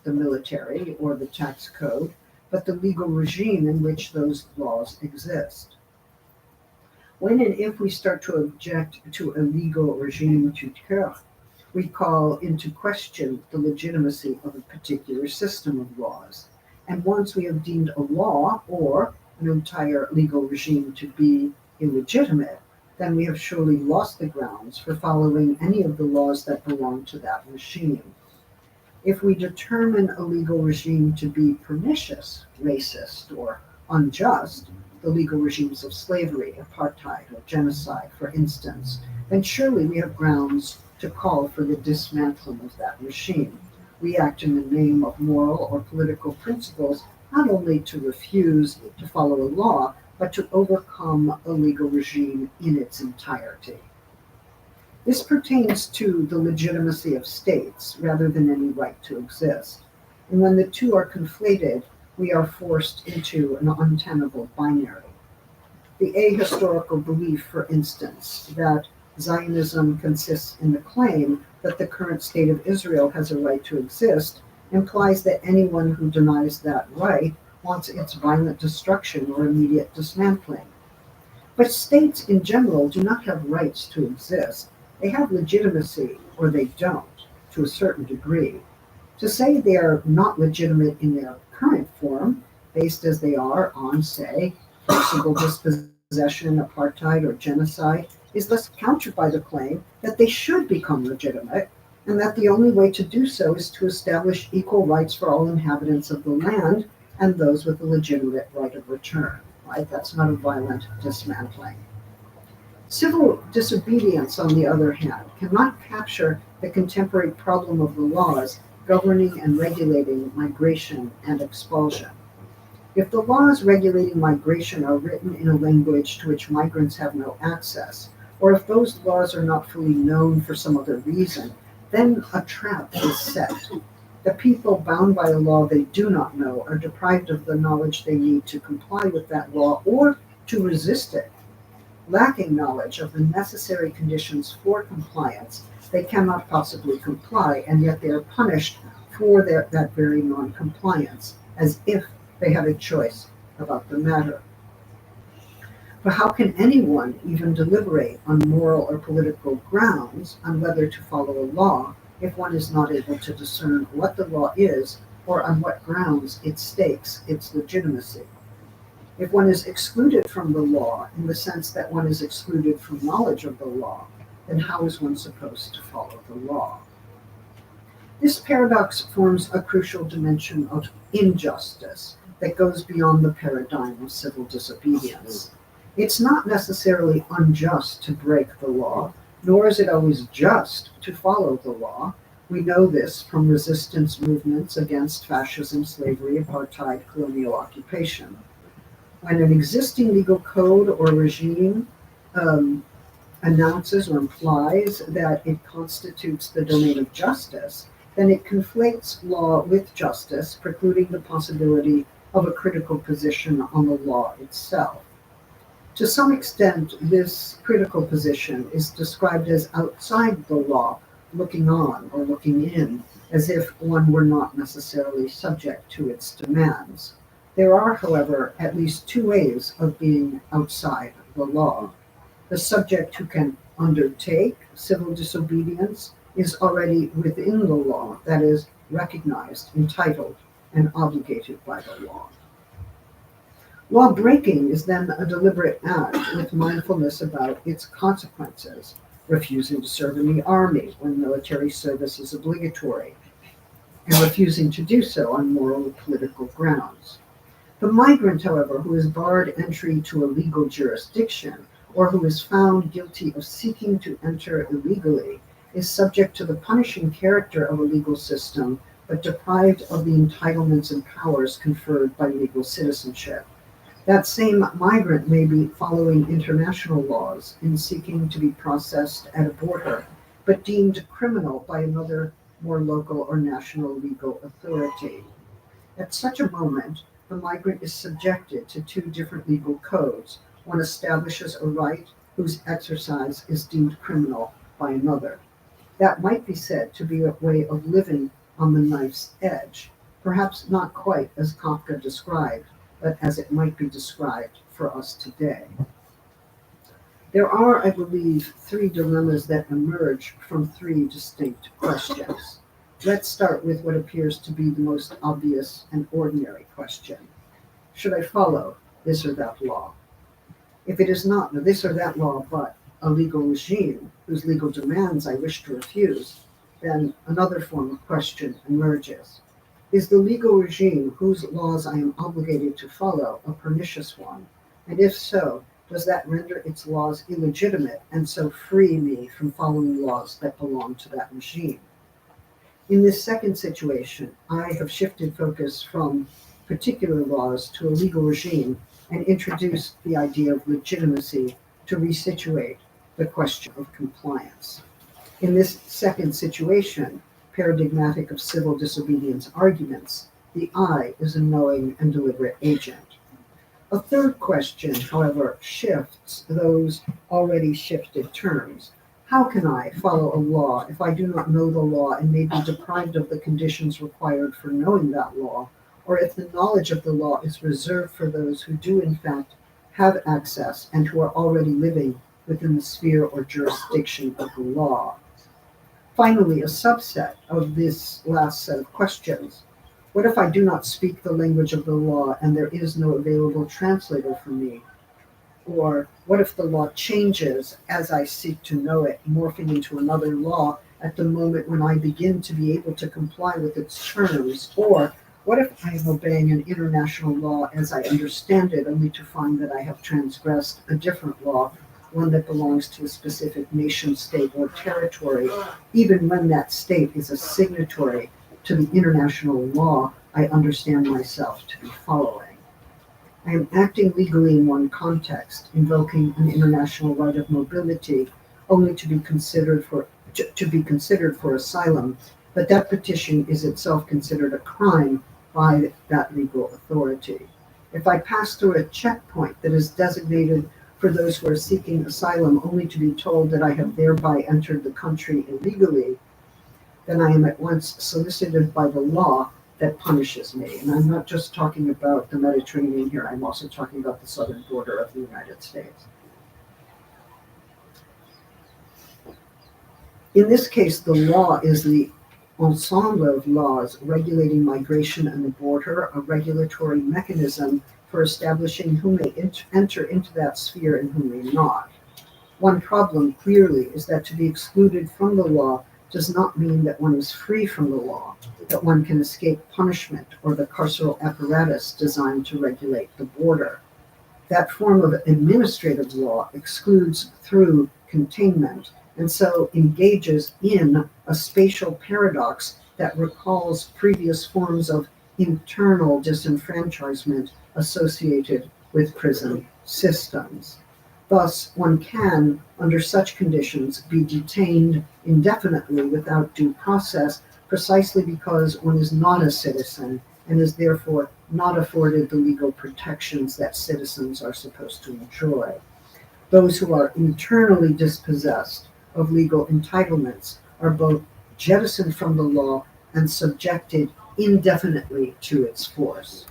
military or the tax code, but the legal regime in which those laws exist. When and if we start to object to a legal regime tuteur, we call into question the legitimacy of a particular system of laws. And once we have deemed a law or an entire legal regime to be illegitimate, then we have surely lost the grounds for following any of the laws that belong to that regime. If we determine a legal regime to be pernicious, racist, or unjust, the legal regimes of slavery, apartheid, or genocide, for instance, then surely we have grounds to call for the dismantling of that regime. We act in the name of moral or political principles, not only to refuse to follow a law, but to overcome a legal regime in its entirety. This pertains to the legitimacy of states rather than any right to exist. And when the two are conflated, we are forced into an untenable binary. The ahistorical belief, for instance, that Zionism consists in the claim that the current state of Israel has a right to exist implies that anyone who denies that right wants its violent destruction or immediate dismantling. But states in general do not have rights to exist. They have legitimacy, or they don't, to a certain degree. To say they are not legitimate in their current form, based as they are on, say, forcible dispossession, apartheid, or genocide, is thus countered by the claim that they should become legitimate, and that the only way to do so is to establish equal rights for all inhabitants of the land and those with a legitimate right of return. Right? That's not a violent dismantling. Civil disobedience, on the other hand, cannot capture the contemporary problem of the laws governing and regulating migration and expulsion. If the laws regulating migration are written in a language to which migrants have no access, or if those laws are not fully known for some other reason, then a trap is set. The people bound by a law they do not know are deprived of the knowledge they need to comply with that law or to resist it. Lacking knowledge of the necessary conditions for compliance, they cannot possibly comply, and yet they are punished for that very non-compliance, as if they had a choice about the matter. But how can anyone even deliberate on moral or political grounds on whether to follow a law if one is not able to discern what the law is or on what grounds it stakes its legitimacy? If one is excluded from the law in the sense that one is excluded from knowledge of the law, then how is one supposed to follow the law? This paradox forms a crucial dimension of injustice that goes beyond the paradigm of civil disobedience. It's not necessarily unjust to break the law, nor is it always just to follow the law. We know this from resistance movements against fascism, slavery, apartheid, colonial occupation. When an existing legal code or regime announces or implies that it constitutes the domain of justice, then it conflates law with justice, precluding the possibility of a critical position on the law itself. To some extent, this critical position is described as outside the law, looking on or looking in, as if one were not necessarily subject to its demands. There are, however, at least two ways of being outside the law. The subject who can undertake civil disobedience is already within the law, that is, recognized, entitled, and obligated by the law. Law breaking is then a deliberate act with mindfulness about its consequences, refusing to serve in the army when military service is obligatory, and refusing to do so on moral or political grounds. The migrant, however, who is barred entry to a legal jurisdiction, or who is found guilty of seeking to enter illegally, is subject to the punishing character of a legal system, but deprived of the entitlements and powers conferred by legal citizenship. That same migrant may be following international laws in seeking to be processed at a border, but deemed criminal by another more local or national legal authority. At such a moment, the migrant is subjected to two different legal codes. One establishes a right whose exercise is deemed criminal by another. That might be said to be a way of living on the knife's edge, perhaps not quite as Kafka described, but as it might be described for us today. There are, I believe, three dilemmas that emerge from three distinct questions. Let's start with what appears to be the most obvious and ordinary question. Should I follow this or that law? If it is not this or that law, but a legal regime whose legal demands I wish to refuse, then another form of question emerges. Is the legal regime whose laws I am obligated to follow a pernicious one? And if so, does that render its laws illegitimate and so free me from following laws that belong to that regime? In this second situation, I have shifted focus from particular laws to a legal regime and introduced the idea of legitimacy to resituate the question of compliance. In this second situation, paradigmatic of civil disobedience arguments, the I is a knowing and deliberate agent. A third question, however, shifts those already shifted terms. How can I follow a law if I do not know the law and may be deprived of the conditions required for knowing that law, or if the knowledge of the law is reserved for those who do in fact have access and who are already living within the sphere or jurisdiction of the law? Finally, a subset of this last set of questions. What if I do not speak the language of the law and there is no available translator for me? Or what if the law changes as I seek to know it, morphing into another law at the moment when I begin to be able to comply with its terms? Or what if I am obeying an international law as I understand it, only to find that I have transgressed a different law, one that belongs to a specific nation, state, or territory, even when that state is a signatory to the international law I understand myself to be following? I am acting legally in one context, invoking an international right of mobility, only to be considered for asylum, but that petition is itself considered a crime by that legal authority. If I pass through a checkpoint that is designated for those who are seeking asylum, only to be told that I have thereby entered the country illegally, then I am at once solicited by the law that punishes me. And I'm not just talking about the Mediterranean here, I'm also talking about the southern border of the United States. In this case, the law is the ensemble of laws regulating migration and the border, a regulatory mechanism for establishing who may enter into that sphere and who may not. One problem, clearly, is that to be excluded from the law does not mean that one is free from the law, that one can escape punishment or the carceral apparatus designed to regulate the border. That form of administrative law excludes through containment, and so engages in a spatial paradox that recalls previous forms of internal disenfranchisement associated with prison systems. Thus, one can, under such conditions, be detained indefinitely without due process, precisely because one is not a citizen and is therefore not afforded the legal protections that citizens are supposed to enjoy. Those who are internally dispossessed of legal entitlements are both jettisoned from the law and subjected indefinitely to its force.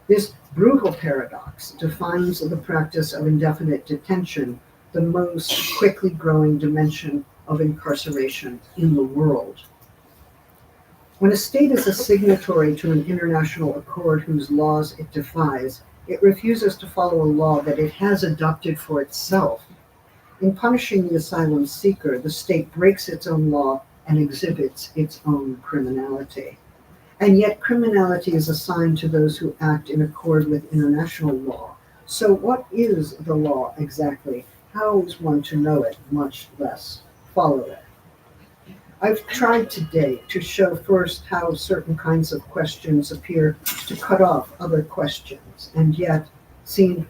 This brutal paradox defines the practice of indefinite detention, the most quickly growing dimension of incarceration in the world. When a state is a signatory to an international accord whose laws it defies, it refuses to follow a law that it has adopted for itself. In punishing the asylum seeker, the state breaks its own law and exhibits its own criminality. And yet criminality is assigned to those who act in accord with international law. So what is the law exactly? How is one to know it, much less follow it? I've tried today to show first how certain kinds of questions appear to cut off other questions, and yet, seen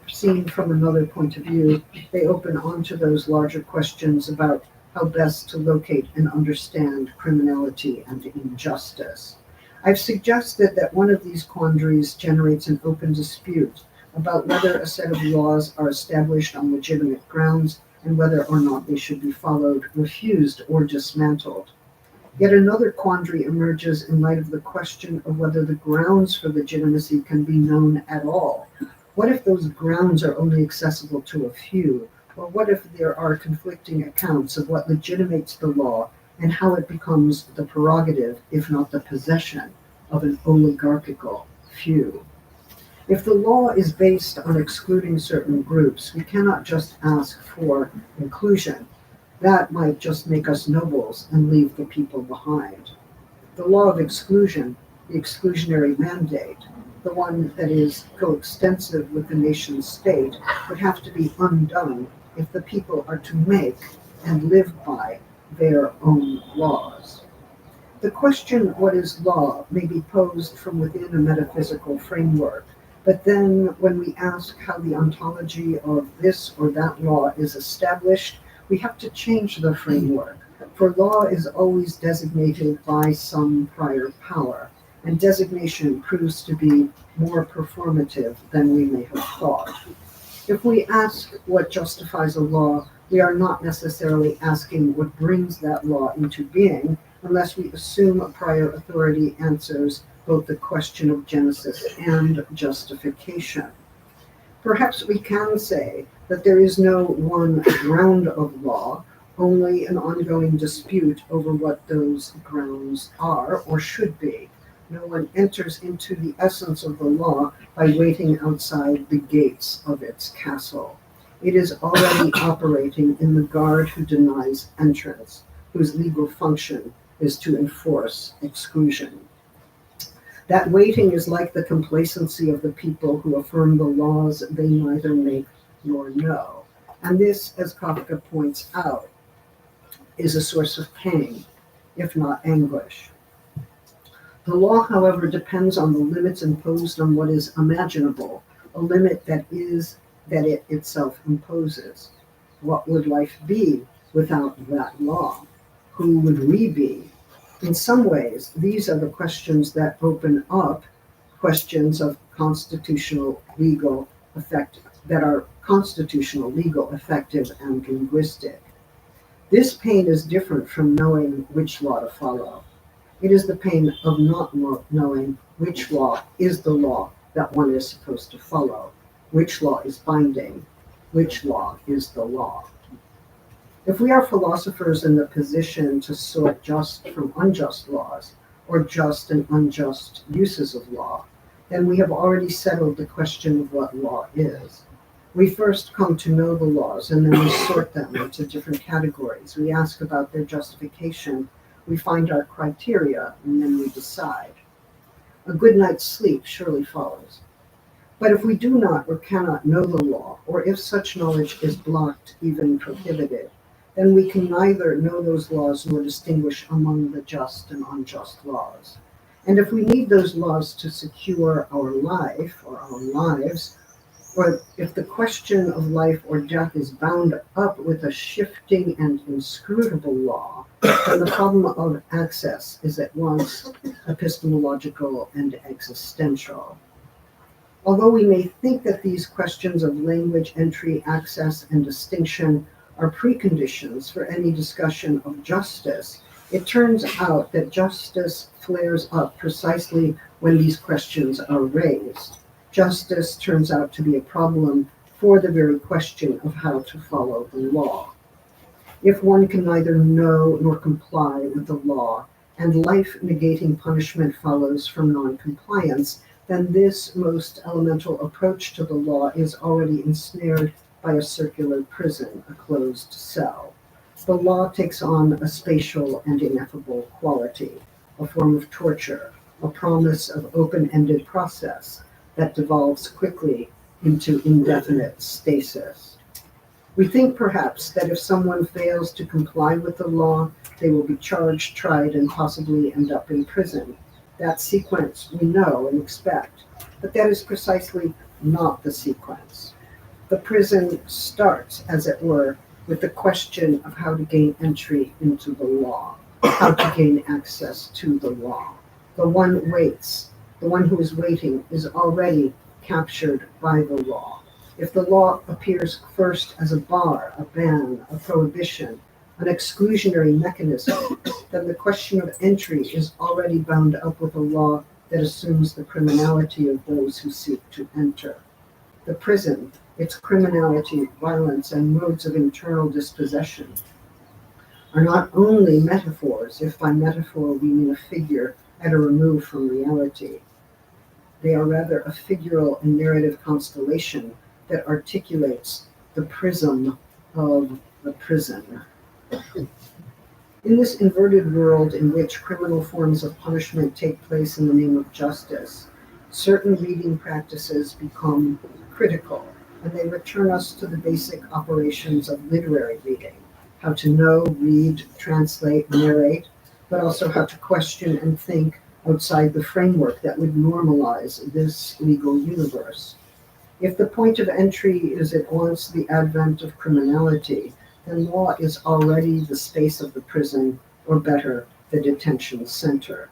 from another point of view, they open onto those larger questions about how best to locate and understand criminality and injustice. I've suggested that one of these quandaries generates an open dispute about whether a set of laws are established on legitimate grounds and whether or not they should be followed, refused, or dismantled. Yet another quandary emerges in light of the question of whether the grounds for legitimacy can be known at all. What if those grounds are only accessible to a few? Or what if there are conflicting accounts of what legitimates the law and how it becomes the prerogative, if not the possession, of an oligarchical few? If the law is based on excluding certain groups, we cannot just ask for inclusion. That might just make us nobles and leave the people behind. The law of exclusion, the exclusionary mandate, the one that is coextensive with the nation state, would have to be undone if the people are to make and live by their own laws. The question, what is law, may be posed from within a metaphysical framework, but then when we ask how the ontology of this or that law is established, we have to change the framework, for law is always designated by some prior power, and designation proves to be more performative than we may have thought. If we ask what justifies a law, we are not necessarily asking what brings that law into being, unless we assume a prior authority answers both the question of genesis and justification. Perhaps we can say that there is no one ground of law, only an ongoing dispute over what those grounds are or should be. No one enters into the essence of the law by waiting outside the gates of its castle. It is already operating in the guard who denies entrance, whose legal function is to enforce exclusion. That waiting is like the complacency of the people who affirm the laws they neither make nor know. And this, as Kafka points out, is a source of pain, if not anguish. The law, however, depends on the limits imposed on what is imaginable, a limit that it itself imposes. What would life be without that law? Who would we be? In some ways, these are the questions that open up questions of constitutional legal effect that are constitutional, legal, effective, and linguistic. This pain is different from knowing which law to follow. It is the pain of not knowing which law is the law that one is supposed to follow, which law is binding, which law is the law. If we are philosophers in the position to sort just from unjust laws, or just and unjust uses of law, then we have already settled the question of what law is. We first come to know the laws, and then we sort them into different categories. We ask about their justification, we find our criteria, and then we decide. A good night's sleep surely follows. But if we do not or cannot know the law, or if such knowledge is blocked, even prohibited, then we can neither know those laws nor distinguish among the just and unjust laws. And if we need those laws to secure our life or our lives, or if the question of life or death is bound up with a shifting and inscrutable law, then the problem of access is at once epistemological and existential. Although we may think that these questions of language, entry, access, and distinction are preconditions for any discussion of justice, it turns out that justice flares up precisely when these questions are raised. Justice turns out to be a problem for the very question of how to follow the law. If one can neither know nor comply with the law, and life-negating punishment follows from non-compliance, then this most elemental approach to the law is already ensnared by a circular prison, a closed cell. The law takes on a spatial and ineffable quality, a form of torture, a promise of open-ended process that devolves quickly into indefinite stasis. We think perhaps that if someone fails to comply with the law, they will be charged, tried, and possibly end up in prison. That sequence we know and expect, but that is precisely not the sequence. The prison starts, as it were, with the question of how to gain entry into the law, how to gain access to the law. The one waits. The one who is waiting is already captured by the law. If the law appears first as a bar, a ban, a prohibition, an exclusionary mechanism, then the question of entry is already bound up with a law that assumes the criminality of those who seek to enter. The prison, its criminality, violence, and modes of internal dispossession are not only metaphors, if by metaphor we mean a figure at a remove from reality. They are rather a figural and narrative constellation that articulates the prism of the prison. In this inverted world in which criminal forms of punishment take place in the name of justice, certain reading practices become critical, and they return us to the basic operations of literary reading: how to know, read, translate, narrate, but also how to question and think outside the framework that would normalize this legal universe. If the point of entry is at once the advent of criminality, then law is already the space of the prison, or better, the detention center.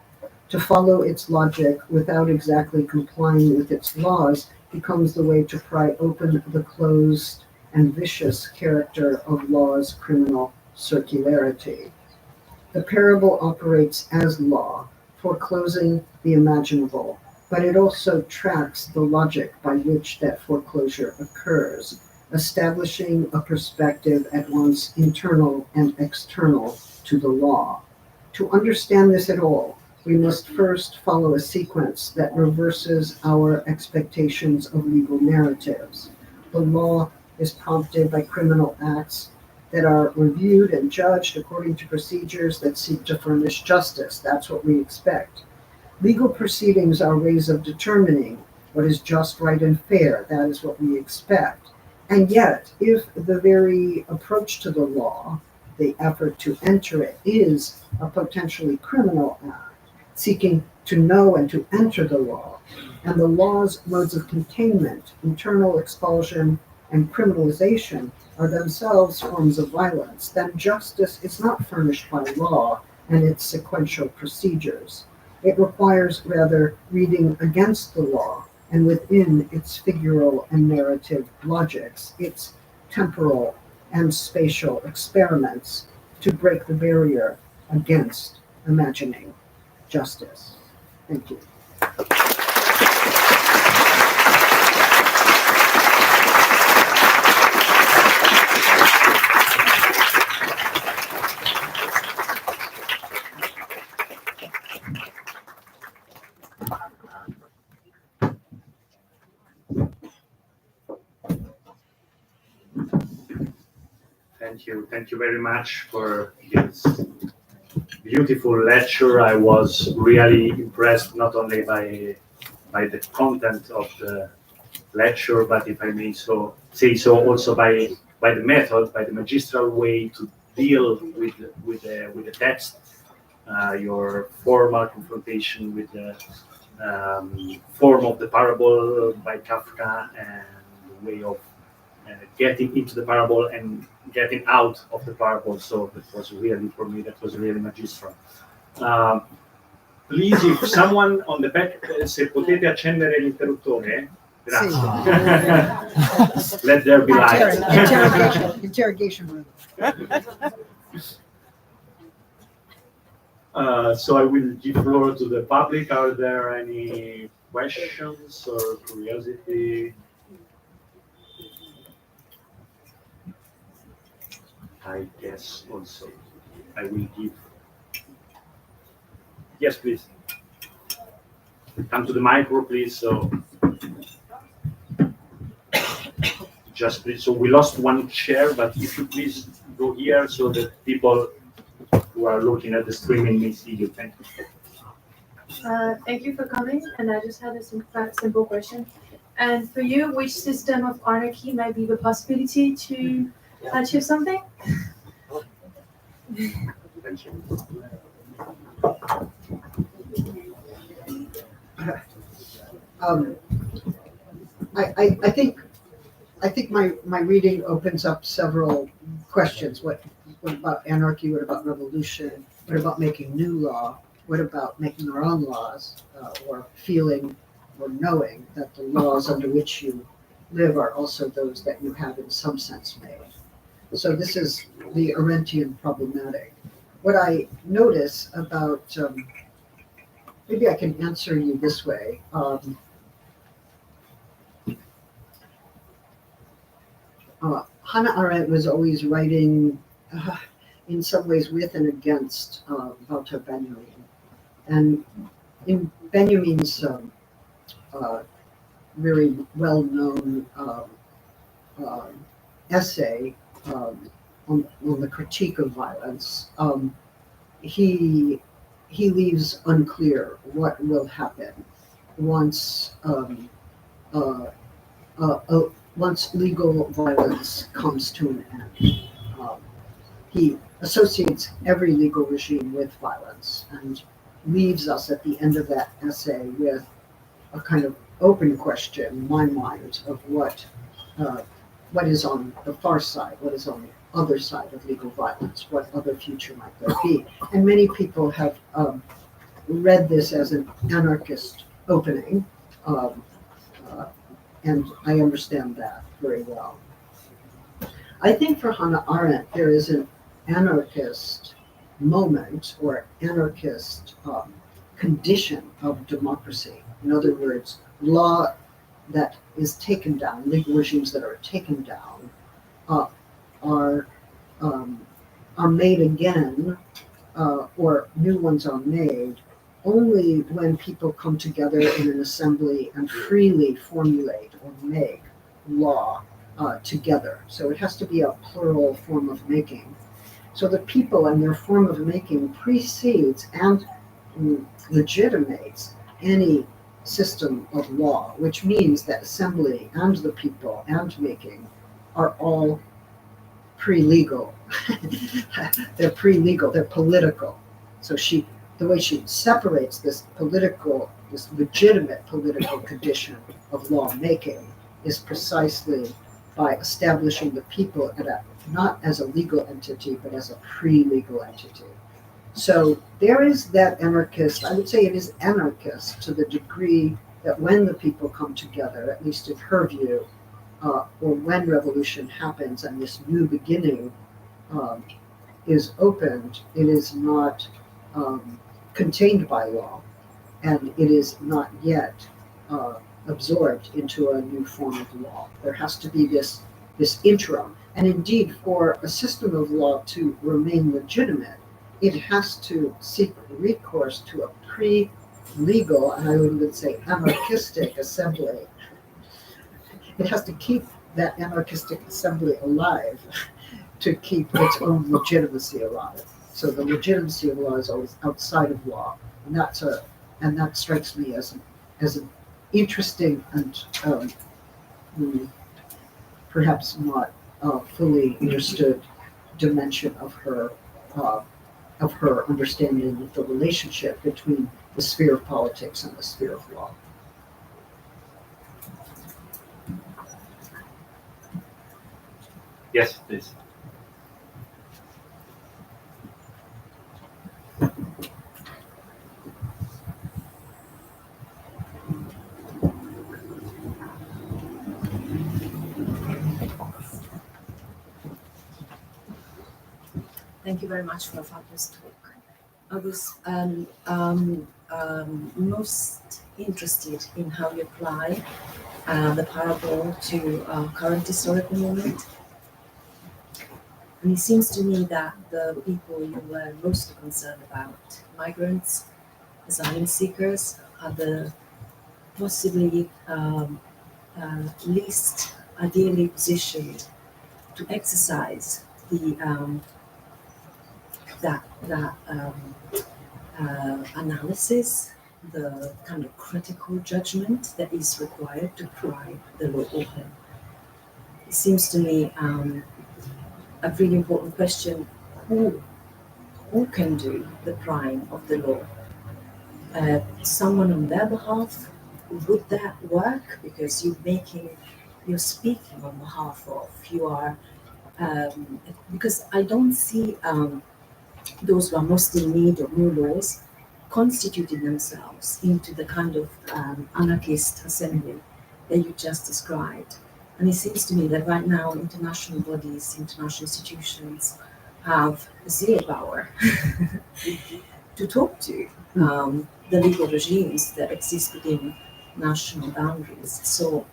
To follow its logic without exactly complying with its laws becomes the way to pry open the closed and vicious character of law's criminal circularity. The parable operates as law, foreclosing the imaginable, but it also tracks the logic by which that foreclosure occurs, establishing a perspective at once internal and external to the law. To understand this at all, we must first follow a sequence that reverses our expectations of legal narratives. The law is prompted by criminal acts that are reviewed and judged according to procedures that seek to furnish justice. That's what we expect. Legal proceedings are ways of determining what is just, right, and fair. That is what we expect. And yet, if the very approach to the law, the effort to enter it, is a potentially criminal act, seeking to know and to enter the law, and the law's modes of containment, internal expulsion, and criminalization are themselves forms of violence, then justice is not furnished by law and its sequential procedures. It requires rather reading against the law and within its figural and narrative logics, its temporal and spatial experiments to break the barrier against imagining justice. Thank you. Thank you very much for this beautiful lecture. I was really impressed not only by the content of the lecture, but if I may say so, also by the method, by the magistral way to deal with the text, your formal confrontation with the form of the parable by Kafka, and the way of getting into the parable and getting out of the parable. So that was really, for me, that was really magistral. Please, if someone on the back, se potete accendere l'interruttore, grazie. Let there be light. Interrogation room. So I will give floor to the public. Are there any questions or curiosity? I guess also I will give. Yes, please. Come to the micro, please. So just please. So we lost one chair, but if you please go here so that people who are looking at the streaming may see you. Thank you. Thank you for coming. And I just had a simple question. And for you, which system of anarchy might be the possibility to achieve something? Thank you. I think my reading opens up several questions. What about anarchy? What about revolution? What about making new law? What about making our own laws, or feeling or knowing that the laws under which you live are also those that you have in some sense made? So this is the Arendtian problematic. What I notice about, maybe I can answer you this way. Hannah Arendt was always writing in some ways with and against Walter Benjamin. And in Benjamin's very well-known essay on the critique of violence, he leaves unclear what will happen once once legal violence comes to an end. He associates every legal regime with violence and leaves us at the end of that essay with a kind of open question in my mind of what is on the far side, what is on the other side of legal violence, what other future might there be. And many people have read this as an anarchist opening, and I understand that very well. I think for Hannah Arendt, there is an anarchist moment or anarchist condition of democracy. In other words, law that is taken down, legal regimes that are taken down, are made again, or new ones are made only when people come together in an assembly and freely formulate or make law together. So it has to be a plural form of making. So the people and their form of making precedes and legitimates any system of law, which means that assembly and the people and making are all pre-legal. They're pre-legal, they're political. So the way she separates this legitimate political condition of lawmaking is precisely by establishing the people not as a legal entity, but as a pre-legal entity. So there is that anarchist, I would say it is anarchist to the degree that when the people come together, at least in her view, or when revolution happens and this new beginning is opened, it is not contained by law, and it is not yet absorbed into a new form of law. There has to be this interim. And indeed, for a system of law to remain legitimate, it has to seek recourse to a pre-legal, and I would even say anarchistic assembly. It has to keep that anarchistic assembly alive to keep its own legitimacy alive. So the legitimacy of law is always outside of law, and that strikes me as an interesting and perhaps not fully understood dimension of her understanding of the relationship between the sphere of politics and the sphere of law. Yes, please. Thank you very much for a fabulous talk. I was most interested in how you apply the parable to current historical moment. And it seems to me that the people you were most concerned about, migrants, asylum seekers, are the possibly least ideally positioned to exercise the analysis, the kind of critical judgment that is required to pry the law open. It seems to me a really important question: who can do the prying of the law? Someone on their behalf? Would that work? Because you're speaking on behalf of. You are because I don't see those who are most in need of new laws constituting themselves into the kind of anarchist assembly that you just described. And it seems to me that right now international bodies, international institutions have zero power to talk to the legal regimes that exist within national boundaries. So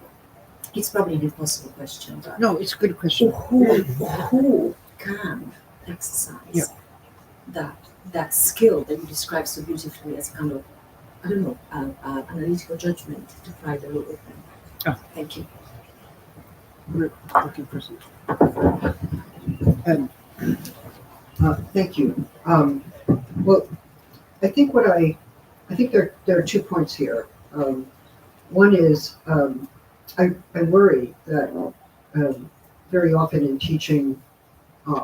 it's probably an impossible question, but No, it's a good question. who can exercise that skill that you describe so beautifully as kind of I don't know, analytical judgment to pry the law open. Ah. Thank you. Okay, proceed. And thank you. Well, I think there are 2 points here. One is I worry that very often in teaching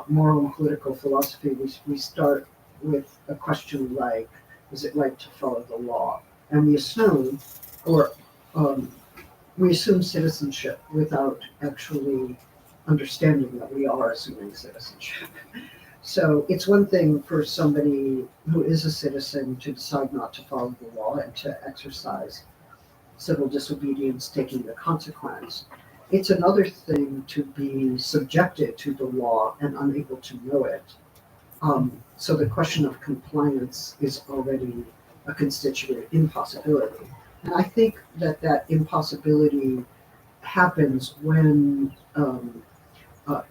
moral and political philosophy, we start with a question like, is it right to follow the law? And we assume, or we assume citizenship without actually understanding that we are assuming citizenship. So it's one thing for somebody who is a citizen to decide not to follow the law and to exercise civil disobedience, taking the consequence. It's another thing to be subjected to the law and unable to know it. So the question of compliance is already a constituent impossibility. And I think that impossibility happens when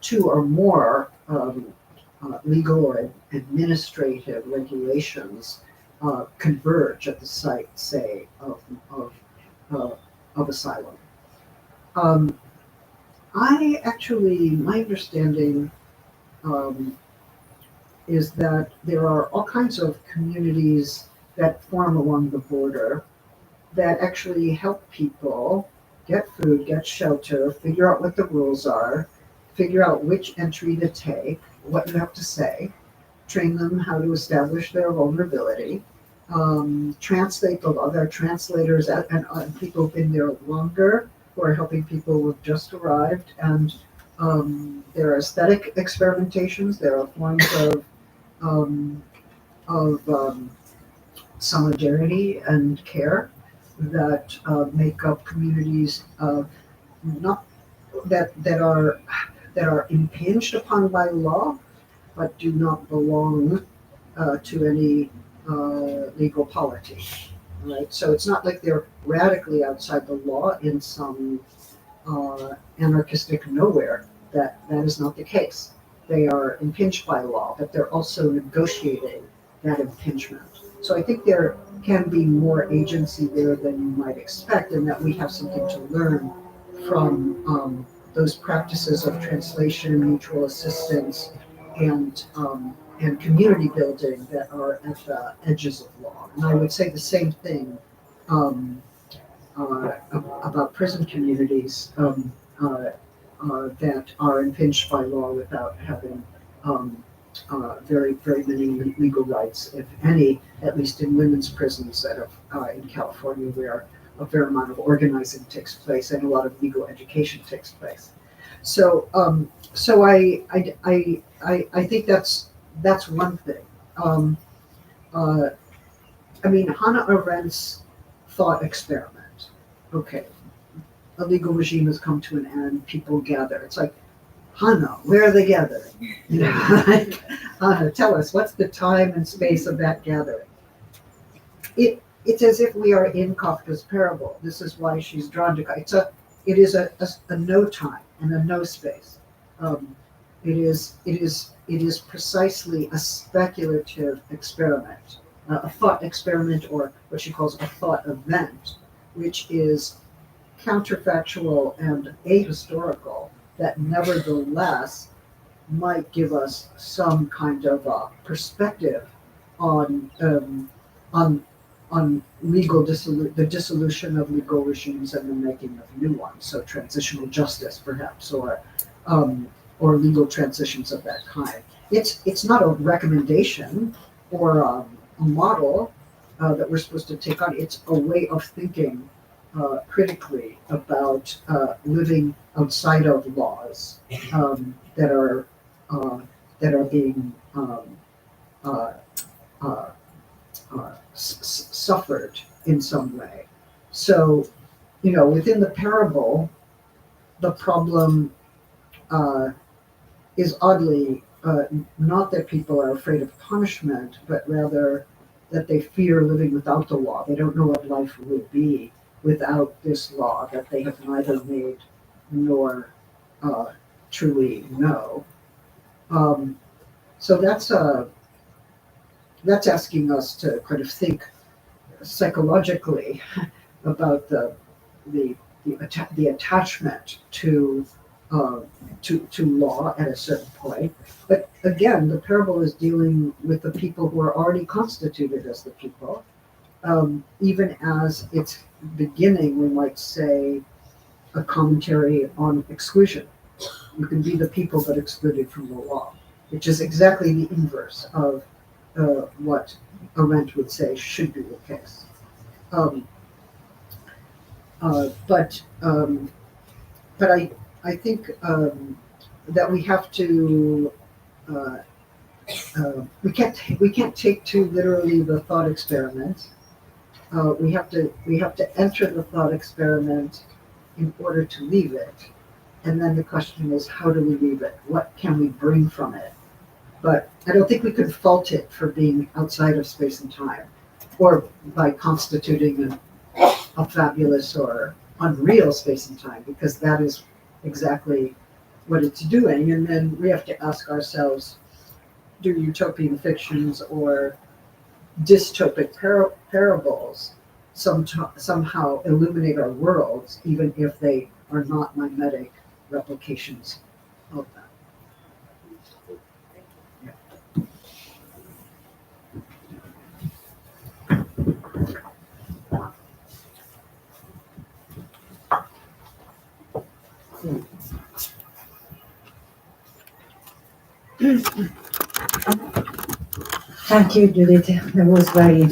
two or more legal or administrative regulations converge at the site, say, of asylum. My understanding is that there are all kinds of communities that form along the border that actually help people get food, get shelter, figure out what the rules are, figure out which entry to take, what you have to say, train them how to establish their vulnerability, translate the law. There are translators and people who've been there longer who are helping people who have just arrived. And there are aesthetic experimentations. There are forms of solidarity and care that make up communities not that are impinged upon by law, but do not belong to any legal polity. Right, so it's not like they're radically outside the law in some anarchistic nowhere. That is not the case. They are impinged by law, but they're also negotiating that impingement. So I think there can be more agency there than you might expect, and that we have something to learn from those practices of translation, mutual assistance, and community building that are at the edges of law. And I would say the same thing about prison communities that are impinged by law without having very, very many legal rights, if any, at least in women's prisons that have in California, where a fair amount of organizing takes place and a lot of legal education takes place. So I think that's one thing. I mean, Hannah Arendt's thought experiment. Okay, a legal regime has come to an end. People gather. It's like, Hannah, where are they gathering? You know, like, Hannah, tell us, what's the time and space of that gathering? It's as if we are in Kafka's parable. This is why she's drawn to it is a no time and a no space. It is precisely a speculative experiment, a thought experiment, or what she calls a thought event, which is counterfactual and ahistorical, that nevertheless might give us some kind of perspective on the dissolution of legal regimes and the making of new ones. So transitional justice, perhaps, or legal transitions of that kind. It's not a recommendation or a model that we're supposed to take on. It's a way of thinking critically about living outside of laws that are being suffered in some way. So, within the parable, the problem is oddly not that people are afraid of punishment, but rather that they fear living without the law. They don't know what life will be without this law that they have neither made nor truly know. So that's asking us to kind of think psychologically about the attachment to law at a certain point. But again, the parable is dealing with the people who are already constituted as the people. Even as its beginning, we might say a commentary on exclusion. You can be the people but excluded from the law, which is exactly the inverse of what Arendt would say should be the case. But I think that we have to we can't take too literally the thought experiment. We have to enter the thought experiment in order to leave it, and then the question is, how do we leave it? What can we bring from it? But I don't think we could fault it for being outside of space and time, or by constituting a fabulous or unreal space and time, because that is exactly what it's doing. And then we have to ask ourselves, do utopian fictions or dystopic parables somehow illuminate our worlds, even if they are not mimetic replications of them? Thank you, Judith. That was very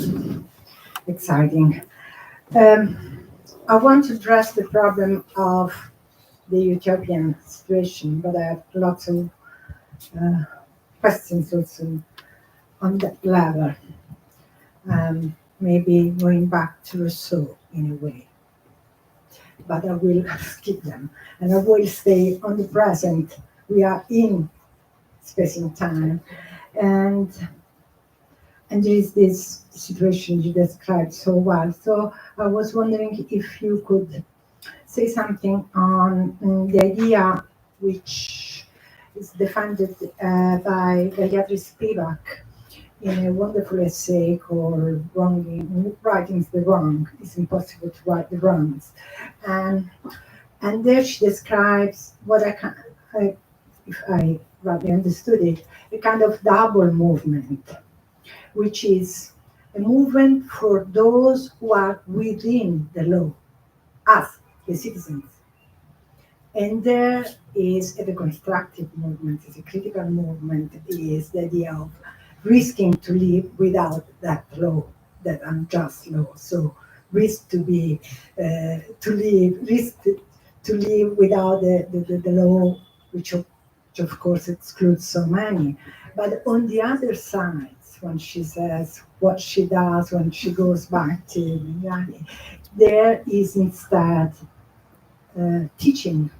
exciting. I want to address the problem of the utopian situation, but I have lots of questions also on that level. Maybe going back to Rousseau in a way. But I will skip them, and I will stay on the present. We are in space and time, and there is this situation you described so well. So I was wondering if you could say something on the idea which is defended by Beatrice Spivak in a wonderful essay called Writing is the Wrong. It's impossible to write the wrongs. And there she describes what if I rightly understood it, a kind of double movement, which is a movement for those who are within the law, us, the citizens. And there is a deconstructive movement, is a critical movement, is the idea of risking to live without that law, that unjust law. So risk to live without the law, which of course excludes so many. But on the other side, when she says what she does when she goes back to reality, there is instead teaching,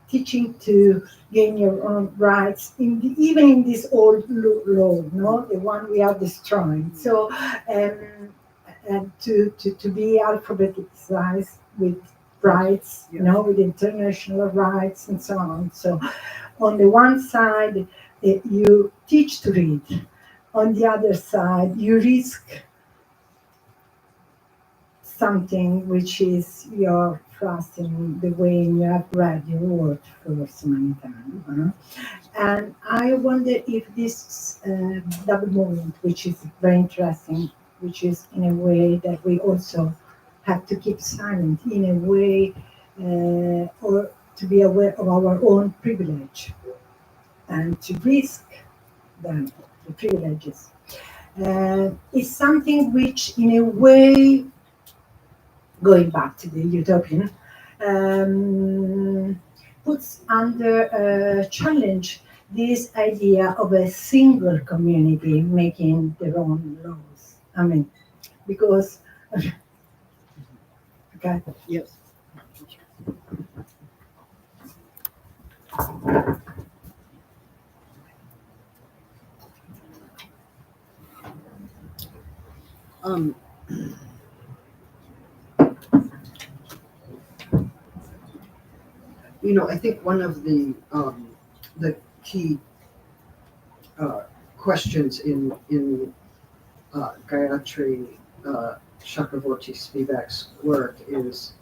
teaching to gain your own rights, even in this old law, the one we are destroying. So, and to be alphabetized with rights, with international rights and so on. So, on the one side, you teach to read. On the other side, you risk something which is your trust in the way you have read your work for so many times. And I wonder if this double movement, which is very interesting, which is in a way that we also have to keep silent, in a way, or to be aware of our own privilege and to risk them, the privileges, is something which, in a way, going back to the utopian, puts under challenge this idea of a single community making their own laws. I mean, because, okay. Yes. I think one of the key questions in Gayatri Chakravorty Spivak's work is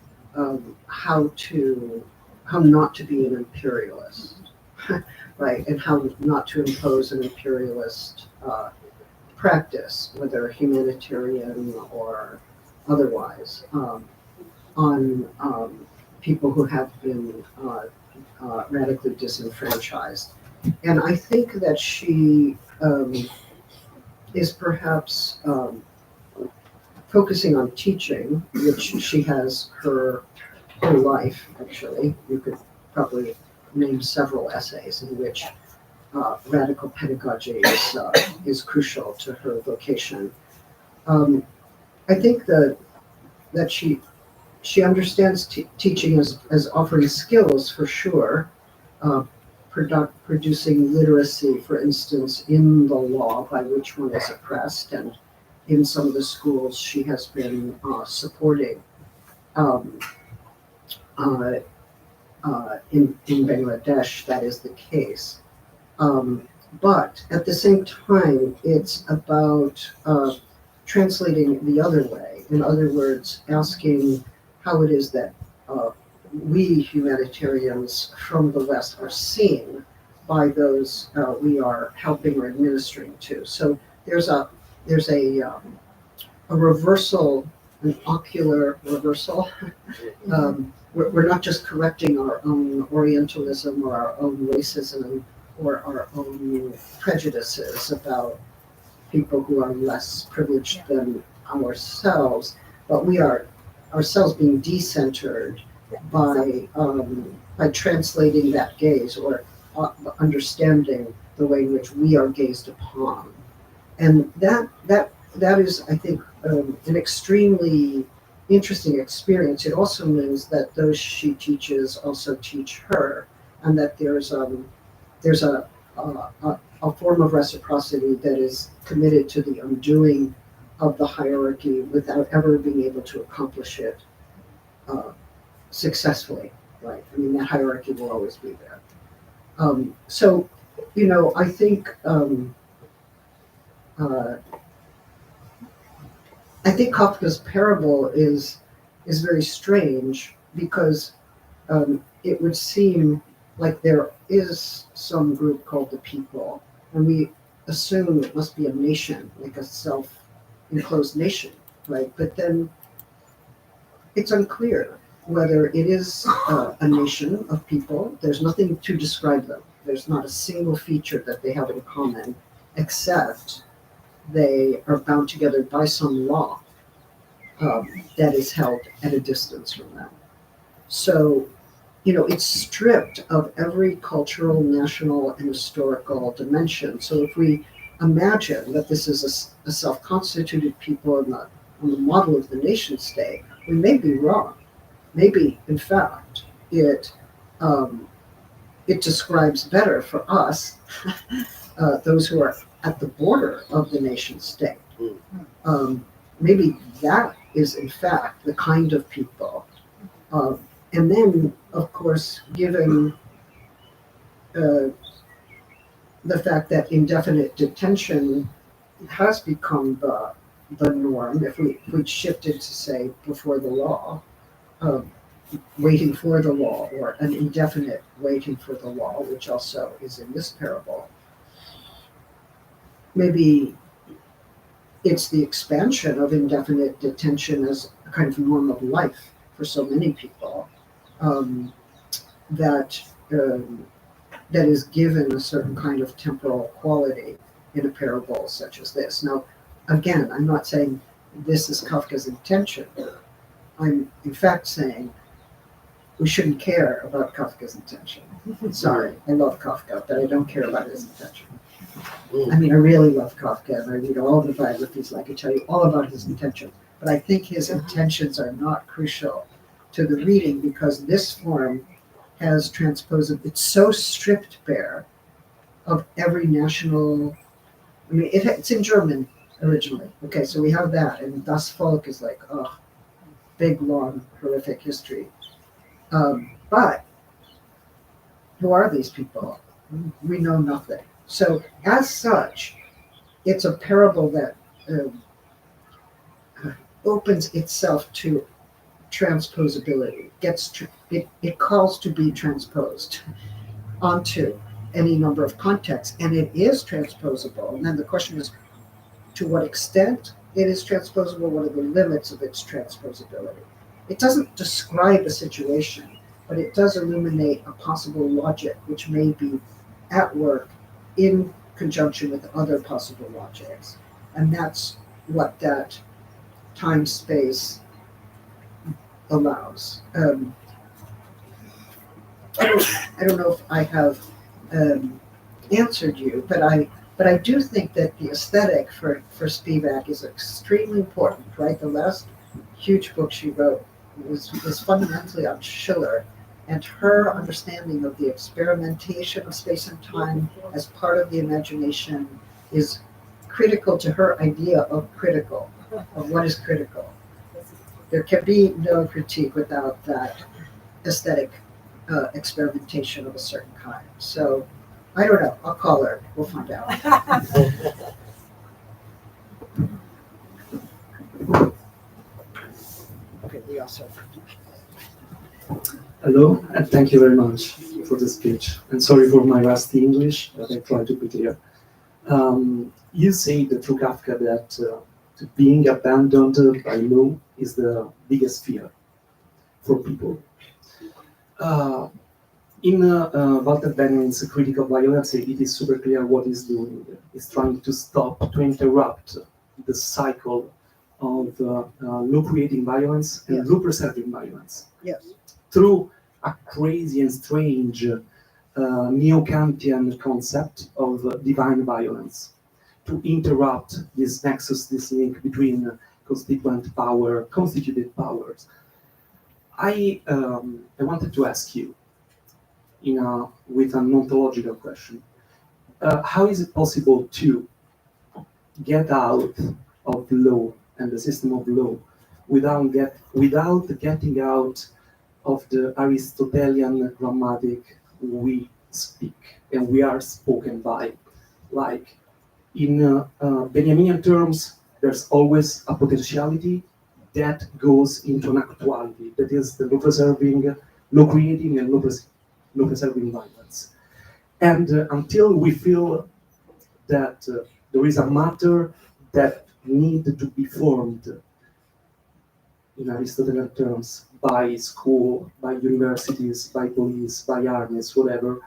how not to be an imperialist, right, and how not to impose an imperialist practice, whether humanitarian or otherwise, on people who have been radically disenfranchised. And I think that she is perhaps focusing on teaching, which she has her whole life, actually. You could probably name several essays in which radical pedagogy is crucial to her vocation. I think that she understands teaching as offering skills for sure, producing literacy, for instance, in the law by which one is oppressed, and in some of the schools she has been supporting in Bangladesh, that is the case. But at the same time, it's about translating the other way. In other words, asking how it is that we humanitarians from the West are seen by those we are helping or administering to. So there's a reversal, an ocular reversal. We're not just correcting our own Orientalism or our own racism or our own prejudices about people who are less privileged than ourselves, but we are ourselves being decentered by translating that gaze or understanding the way in which we are gazed upon. And that is, I think, an extremely interesting experience. It also means that those she teaches also teach her, and that there's a form of reciprocity that is committed to the undoing of the hierarchy without ever being able to accomplish it successfully, right? I mean, that hierarchy will always be there. So, I think Kafka's parable is very strange because it would seem like there is some group called the people, and we assume it must be a nation, like a self-enclosed nation, right? But then it's unclear whether it is a nation of people. There's nothing to describe them. There's not a single feature that they have in common, except they are bound together by some law that is held at a distance from them. So, it's stripped of every cultural, national, and historical dimension. So if we imagine that this is a self-constituted people on the model of the nation state, we may be wrong. Maybe, in fact, it describes better for us those who are at the border of the nation state. Maybe that is, in fact, the kind of people. And then, of course, given the fact that indefinite detention has become the norm, if we shifted to, say, before the law, waiting for the law, or an indefinite waiting for the law, which also is in this parable, maybe it's the expansion of indefinite detention as a kind of norm of life for so many people, that is given a certain kind of temporal quality in a parable such as this. Now, again, I'm not saying this is Kafka's intention. I'm, in fact, saying we shouldn't care about Kafka's intention. Sorry, I love Kafka, but I don't care about his intention. I mean, I really love Kafka, and I read all the biographies, and I could tell you all about his intention. But I think his intentions are not crucial to the reading, because this form has transposed, it's so stripped bare of every national, I mean, it's in German originally. Okay, so we have that, and Das Volk is like, big, long, horrific history. But who are these people? We know nothing. So as such, it's a parable that opens itself to transposability, it calls to be transposed onto any number of contexts, and it is transposable. And then the question is, to what extent it is transposable? What are the limits of its transposability? It doesn't describe a situation, but it does illuminate a possible logic which may be at work in conjunction with other possible logics. And that's what that time-space allows. I don't know if I have answered you, but I do think that the aesthetic for Spivak is extremely important, right? The last huge book she wrote was fundamentally on Schiller, and her understanding of the experimentation of space and time as part of the imagination is critical to her idea of critical, of what is critical. There can be no critique without that aesthetic experimentation of a certain kind. So I don't know. I'll call her. We'll find out. Okay, we also. Hello, and thank you very much for the speech. And sorry for my rusty English, but I try to be clear. You say that through Kafka that being abandoned by law is the biggest fear for people. In Walter Benjamin's Critical Violence, it is super clear what he's doing. He's trying to stop, to interrupt the cycle of law-creating violence and law-preserving violence. Yes. Through a crazy and strange neo-Kantian concept of divine violence, to interrupt this nexus, this link between constituted powers. I wanted to ask you, with an ontological question, how is it possible to get out of law and the system of law without getting out of the Aristotelian grammatic we speak and we are spoken by? Like in Benjaminian terms, there's always a potentiality that goes into an actuality, that is the law-preserving, law-creating, and law-preserving violence. And until we feel that there is a matter that needs to be formed, in Aristotelian terms, by school, by universities, by police, by armies, whatever,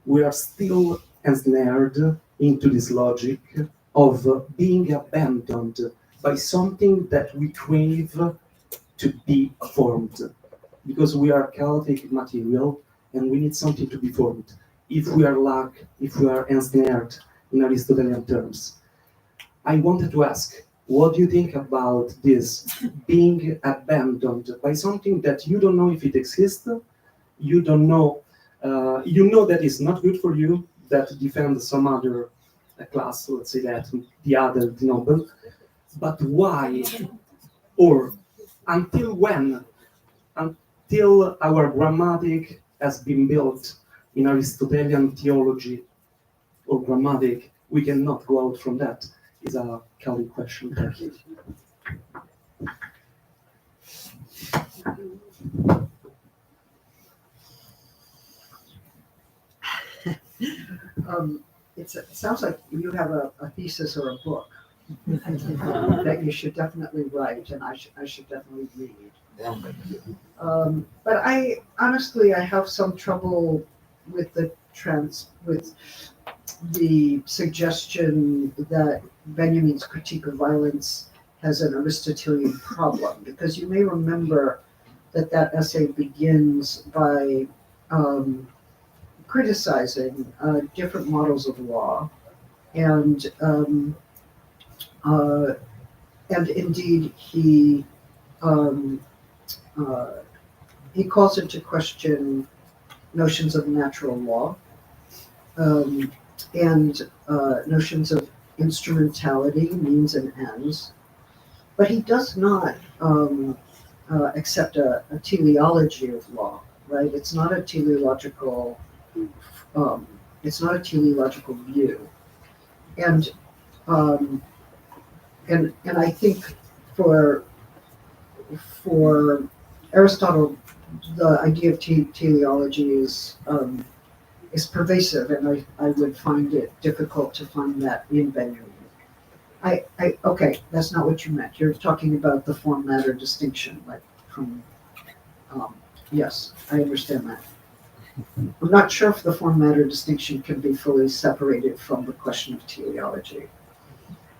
we are still ensnared into this logic of being abandoned by something that we crave to be formed, because we are chaotic material and we need something to be formed. If we are ensnared in Aristotelian terms. I wanted to ask, what do you think about this being abandoned by something that you don't know if it exists, you don't know, you know that it's not good for you, that defends some other class, let's say that, the other, the noble, but why, or until when, until our grammatic has been built in Aristotelian theology or grammatic, we cannot go out from that? Is a Kelly question. Thank you. It sounds like you have a thesis or a book that you should definitely write, and I should definitely read. But I honestly have some trouble with the suggestion that Benjamin's critique of violence has an Aristotelian problem, because you may remember that essay begins by criticizing different models of law, and indeed he calls into question notions of natural law, and notions of instrumentality, means and ends, but he does not accept a teleology of law, right? It's not a teleological view, and and I think for Aristotle, the idea of teleology is pervasive, and I would find it difficult to find that in Benjamin. Okay, that's not what you meant. You're talking about the form matter distinction, like from, yes, I understand that. I'm not sure if the form matter distinction can be fully separated from the question of teleology.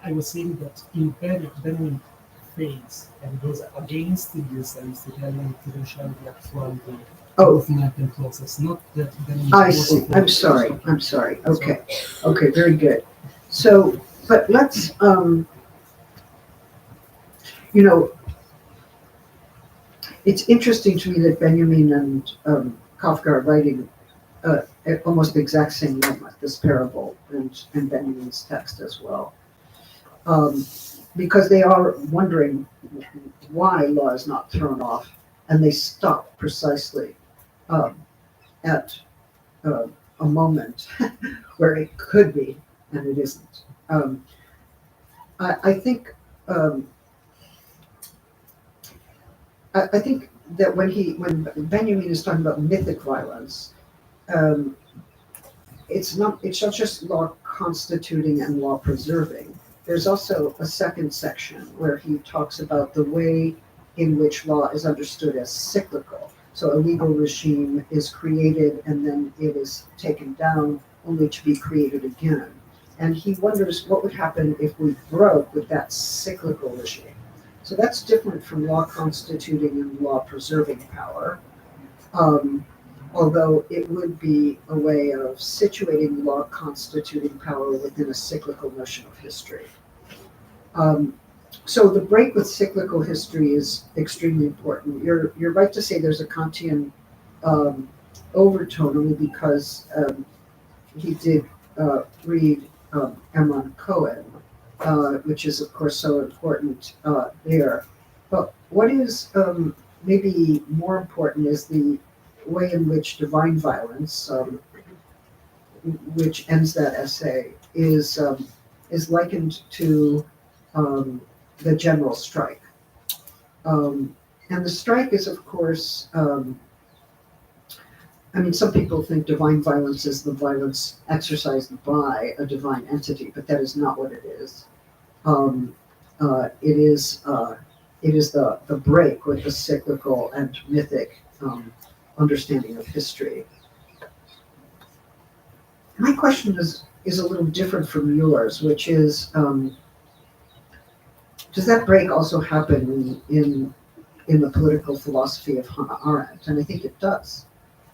I was saying that in Benjamin phase and goes against this Aristotelian potentiality, actuality, both net and process, not that Benjamin. I see. I'm sorry. Okay, very good. So, but let's, it's interesting to me that Benjamin and Kafka are writing almost the exact same moment, this parable, and Benjamin's text as well. Because they are wondering why law is not thrown off, and they stop precisely at a moment where it could be, and it isn't. I think that when Benjamin is talking about mythic violence, it's not just law constituting and law preserving. There's also a second section where he talks about the way in which law is understood as cyclical. So a legal regime is created and then it is taken down only to be created again. And he wonders what would happen if we broke with that cyclical regime. So that's different from law constituting and law preserving power. Although it would be a way of situating law constituting power within a cyclical notion of history. So the break with cyclical history is extremely important. You're right to say there's a Kantian overtone only because he did read Emron Cohen, which is of course so important there. But what is maybe more important is the way in which divine violence, which ends that essay, is likened to the general strike. And the strike is, of course, some people think divine violence is the violence exercised by a divine entity, but that is not what it is. It is the break with the cyclical and mythic understanding of history. My question is a little different from yours, which is, does that break also happen in the political philosophy of Hannah Arendt? And I think it does.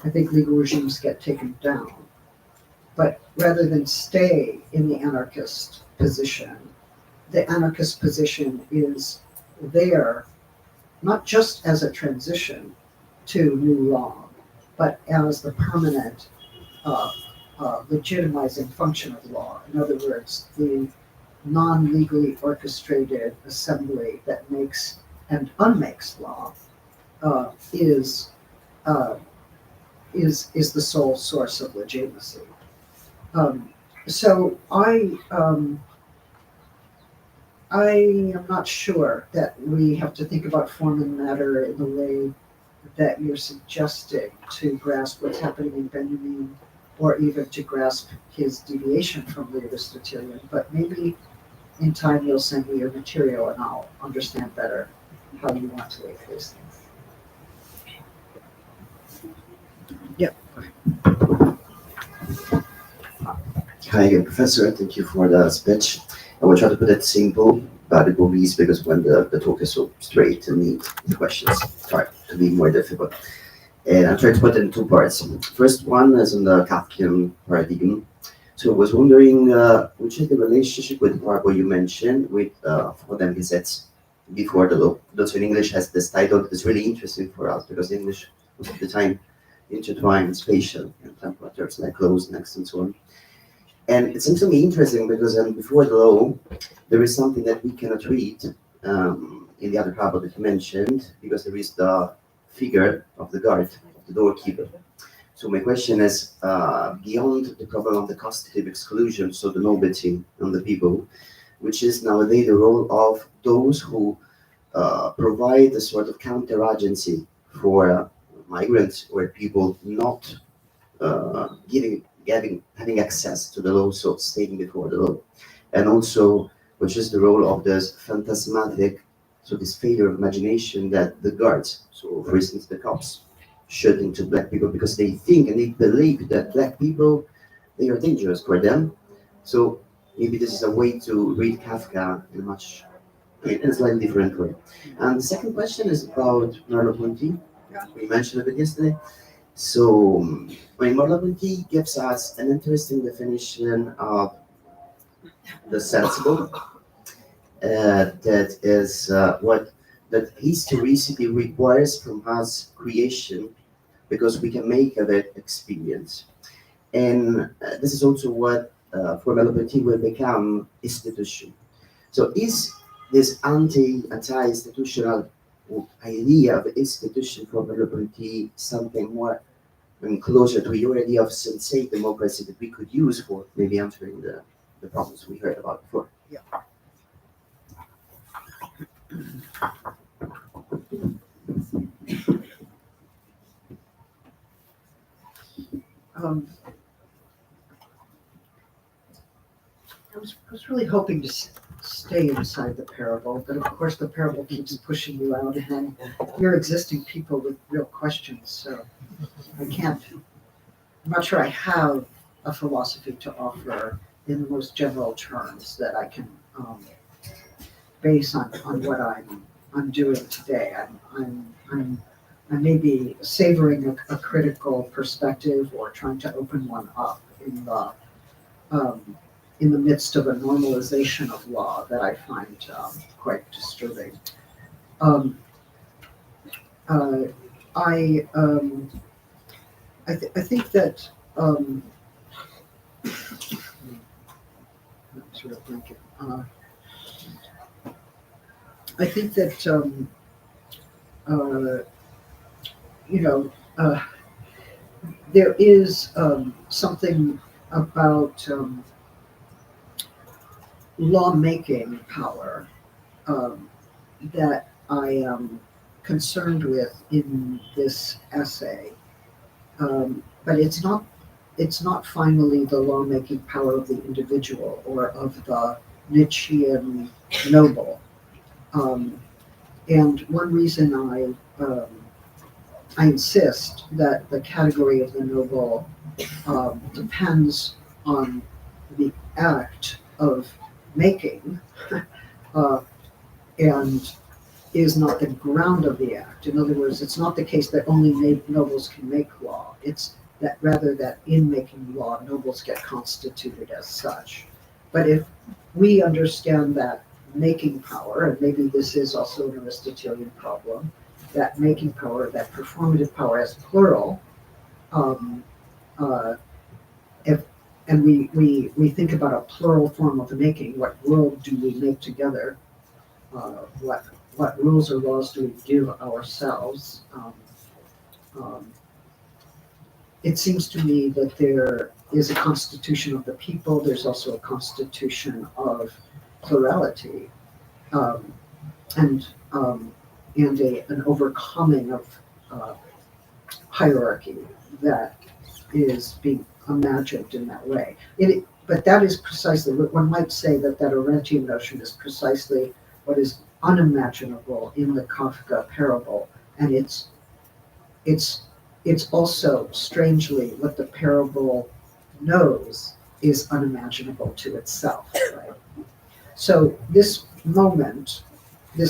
I think legal regimes get taken down. But rather than stay in the anarchist position, the anarchist position is there not just as a transition to new law, but as the permanent legitimizing function of law. In other words, the non-legally orchestrated assembly that makes and unmakes law is the sole source of legitimacy. So I am not sure that we have to think about form and matter in the way that you're suggesting to grasp what's happening in Benjamin, or even to grasp his deviation from the Aristotelian. But maybe in time you'll send me your material and I'll understand better how you want to make these things. Yep. Hi again, Professor. Thank you for the speech. I will try to put it simple, but it will be easy because when the talk is so straight and neat, the questions start to be more difficult. And I'll try to put it in two parts. First one is on the Kafkian paradigm. So I was wondering, which is the relationship with the part where you mentioned with for them Gesetz before the law. Also in English has this title that's really interesting for us because English most of the time intertwined spatial and temporal terms like close, next, and so on. And it seems to me interesting because before the law, there is something that we cannot read in the other parable that you mentioned, because there is the figure of the guard, of the doorkeeper. So my question is, beyond the problem of the constitutive exclusion, so the nobility and the people, which is nowadays the role of those who provide a sort of counter-agency for migrants or people not having access to the law, so staying before the law. And also, which is the role of this phantasmatic, so this failure of imagination that the guards, so for instance the cops, shoot into black people because they think and they believe that black people, they are dangerous for them. So maybe this is a way to read Kafka in a slightly different way. And the second question is about Merleau-Ponty. We mentioned it yesterday. So, Merleau-Ponty gives us an interesting definition of the sensible. That is what that historicity requires from us creation, because we can make of it experience. And this is also what for Merleau-Ponty will become institution. So is this anti-institutional idea of institution for Merleau-Ponty something more closer to your idea of sensate democracy that we could use for maybe answering the problems we heard about before? Yeah. I was really hoping to stay inside the parable, but of course the parable keeps pushing you out, and then you're existing people with real questions, so I can't. I'm not sure I have a philosophy to offer in the most general terms that I can base on what I'm doing today. I may be savoring a critical perspective or trying to open one up in the midst of a normalization of law that I find quite disturbing. I think that sort of blanket. I think that there is something about lawmaking power that I am concerned with in this essay, but it's not finally the lawmaking power of the individual or of the Nietzschean noble. And one reason I insist that the category of the noble depends on the act of making and is not the ground of the act. In other words, it's not the case that only nobles can make law. It's that rather that in making law, nobles get constituted as such. But if we understand that making power, and maybe this is also an Aristotelian problem, that making power, that performative power as plural, and we think about a plural form of making, what world do we make together? What rules or laws do we give ourselves? It seems to me that there is a constitution of the people. There's also a constitution of plurality, and an overcoming of hierarchy that is being imagined in that way. But that is precisely what one might say, that Arendtian notion is precisely what is unimaginable in the Kafka parable, and it's also strangely what the parable knows is unimaginable to itself, right? So this moment, it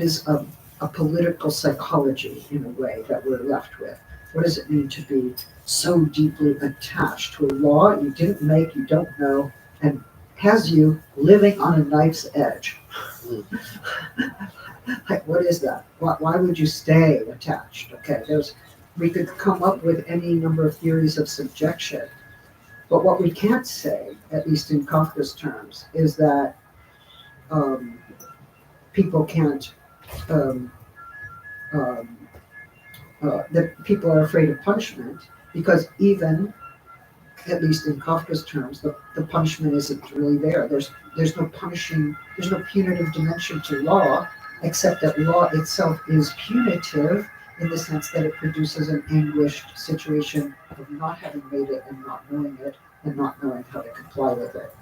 is a political psychology in a way that we're left with. What does it mean to be so deeply attached to a law you didn't make, you don't know, and has you living on a knife's edge? What is that? Why would you stay attached? Okay, we could come up with any number of theories of subjection, but what we can't say, at least in Kafka's terms, is that people can't, that people are afraid of punishment, because even at least in Kafka's terms, the punishment isn't really there. There's no punishing, there's no punitive dimension to law, except that law itself is punitive in the sense that it produces an anguished situation of not having made it and not knowing it and not knowing how to comply with it.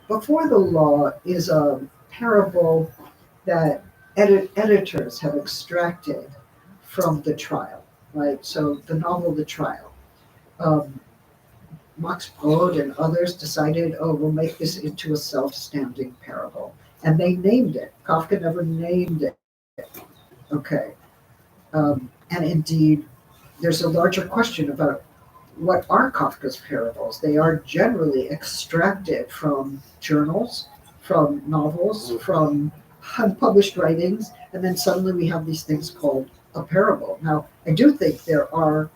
Before the Law is a parable that editors have extracted from the trial, right? So the novel The Trial. Max Brod and others decided, oh, we'll make this into a self-standing parable. And they named it. Kafka never named it. Okay. And indeed, there's a larger question about what are Kafka's parables. They are generally extracted from journals, from novels, from unpublished writings, and then suddenly we have these things called a parable. Now, I do think there are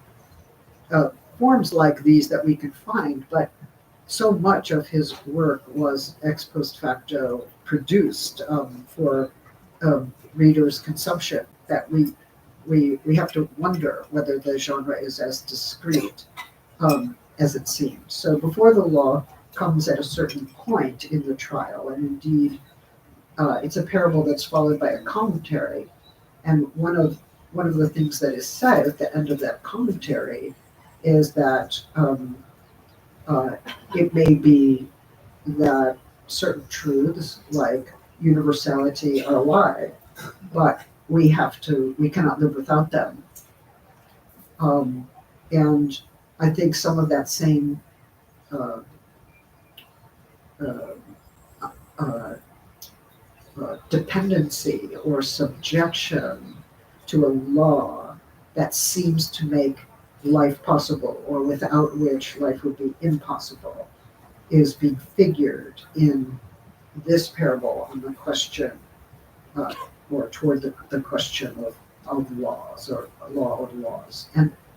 forms like these that we can find, but so much of his work was ex post facto produced for readers' consumption that we have to wonder whether the genre is as discrete as it seems. So Before the Law comes at a certain point in the trial, and indeed it's a parable that's followed by a commentary. And one of the things that is said at the end of that commentary is that it may be that certain truths like universality are a lie, but we cannot live without them. And I think some of that same dependency or subjection to a law that seems to make life possible, or without which life would be impossible, is being figured in this parable on the question, or toward the question of laws, or law of laws.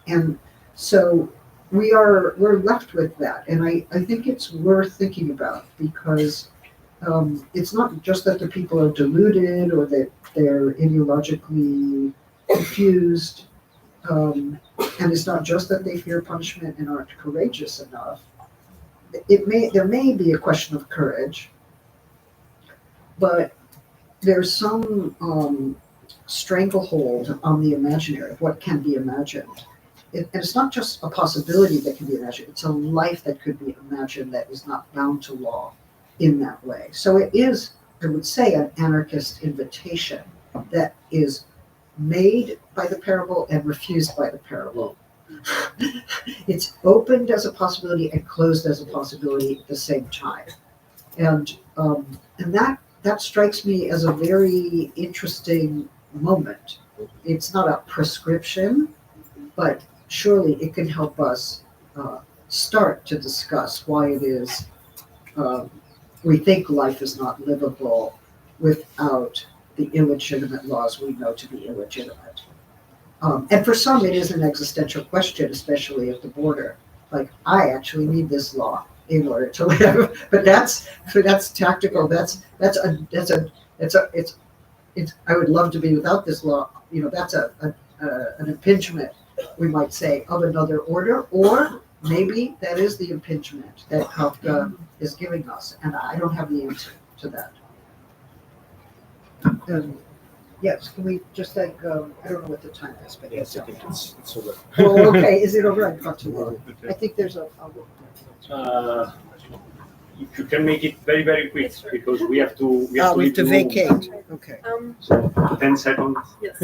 And so we're left with that. And I think it's worth thinking about, because it's not just that the people are deluded or that they're ideologically confused, and it's not just that they fear punishment and aren't courageous enough. There may be a question of courage, but there's some stranglehold on the imaginary of what can be imagined. And it's not just a possibility that can be imagined, it's a life that could be imagined that is not bound to law in that way. So it is, I would say, an anarchist invitation that is made by the parable and refused by the parable. It's opened as a possibility and closed as a possibility at the same time. And that strikes me as a very interesting moment. It's not a prescription, but surely it can help us start to discuss why it is we think life is not livable without the illegitimate laws we know to be illegitimate. And for some, it is an existential question, especially at the border. Like, I actually need this law in order to live. But that's tactical. I would love to be without this law. You know, that's an impingement, we might say, of another order, or maybe that is the impingement that Kafka is giving us, and I don't have the answer to that. Yes, can we just I don't know what the time is, but Yes, I think it's over. Oh, okay, is it over? I've got to look. I think there's If you can make it very, very quick, because we have to leave the room. vacate. Okay. So 10 seconds. Yes,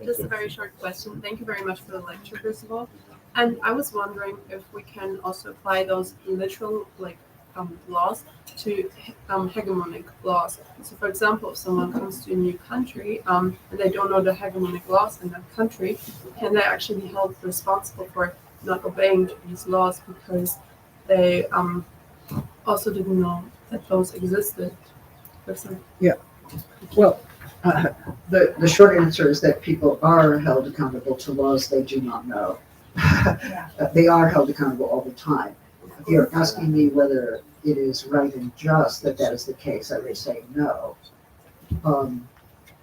just a very short question. Thank you very much for the lecture, first of all. And I was wondering if we can also apply those literal laws to hegemonic laws. So, for example, if someone comes to a new country and they don't know the hegemonic laws in that country, can they actually be held responsible for not obeying these laws because they also didn't know that those existed? Yeah. Well, the short answer is that people are held accountable to laws they do not know. They are held accountable all the time. If you're asking me whether it is right and just that is the case, I would say no. And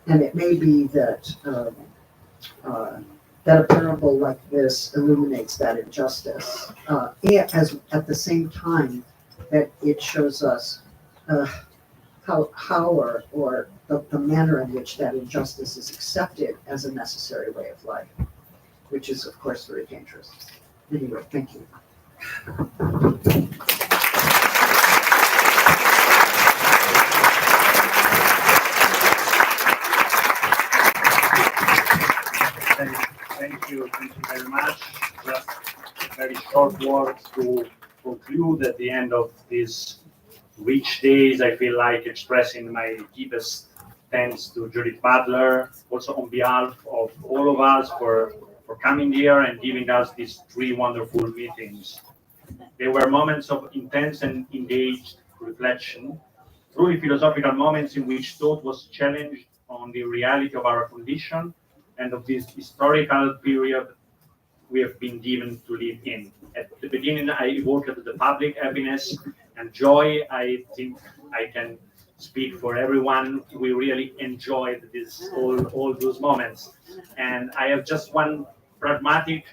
it may be that that a parable like this illuminates that injustice, and as at the same time that it shows us how or the manner in which that injustice is accepted as a necessary way of life, which is of course very dangerous. Anyway, thank you. Thank you very much. Just very short words to conclude at the end of these rich days. I feel like expressing my deepest thanks to Judith Butler, also on behalf of all of us for coming here and giving us these 3 wonderful meetings. They were moments of intense and engaged reflection, truly philosophical moments in which thought was challenged on the reality of our condition and of this historical period we have been given to live in. At the beginning, I evoked the public happiness and joy. I think I can speak for everyone. We really enjoyed all those moments. And I have just one pragmatic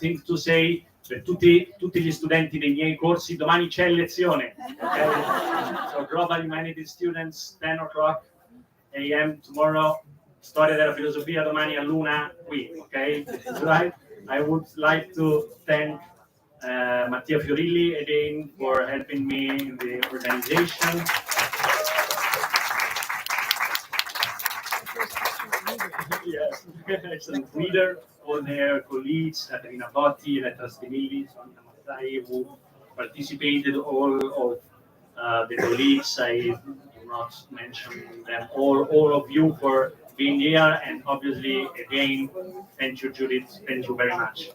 thing to say. Per tutti gli studenti dei miei corsi, domani c'è lezione. Okay? So Global Humanities students, 10 o'clock a.m. tomorrow. Storia della filosofia domani all'1 qui, okay? Right? I would like to thank Mattia Fiorilli again for helping me in the organization. Yes, excellent leader, all their colleagues, Caterina Botti, Elettra Stemili, Sonia Mattai, who participated, all of the colleagues. I do not mention them all of you for being here, and obviously, again, thank you, Judith. Thank you very much.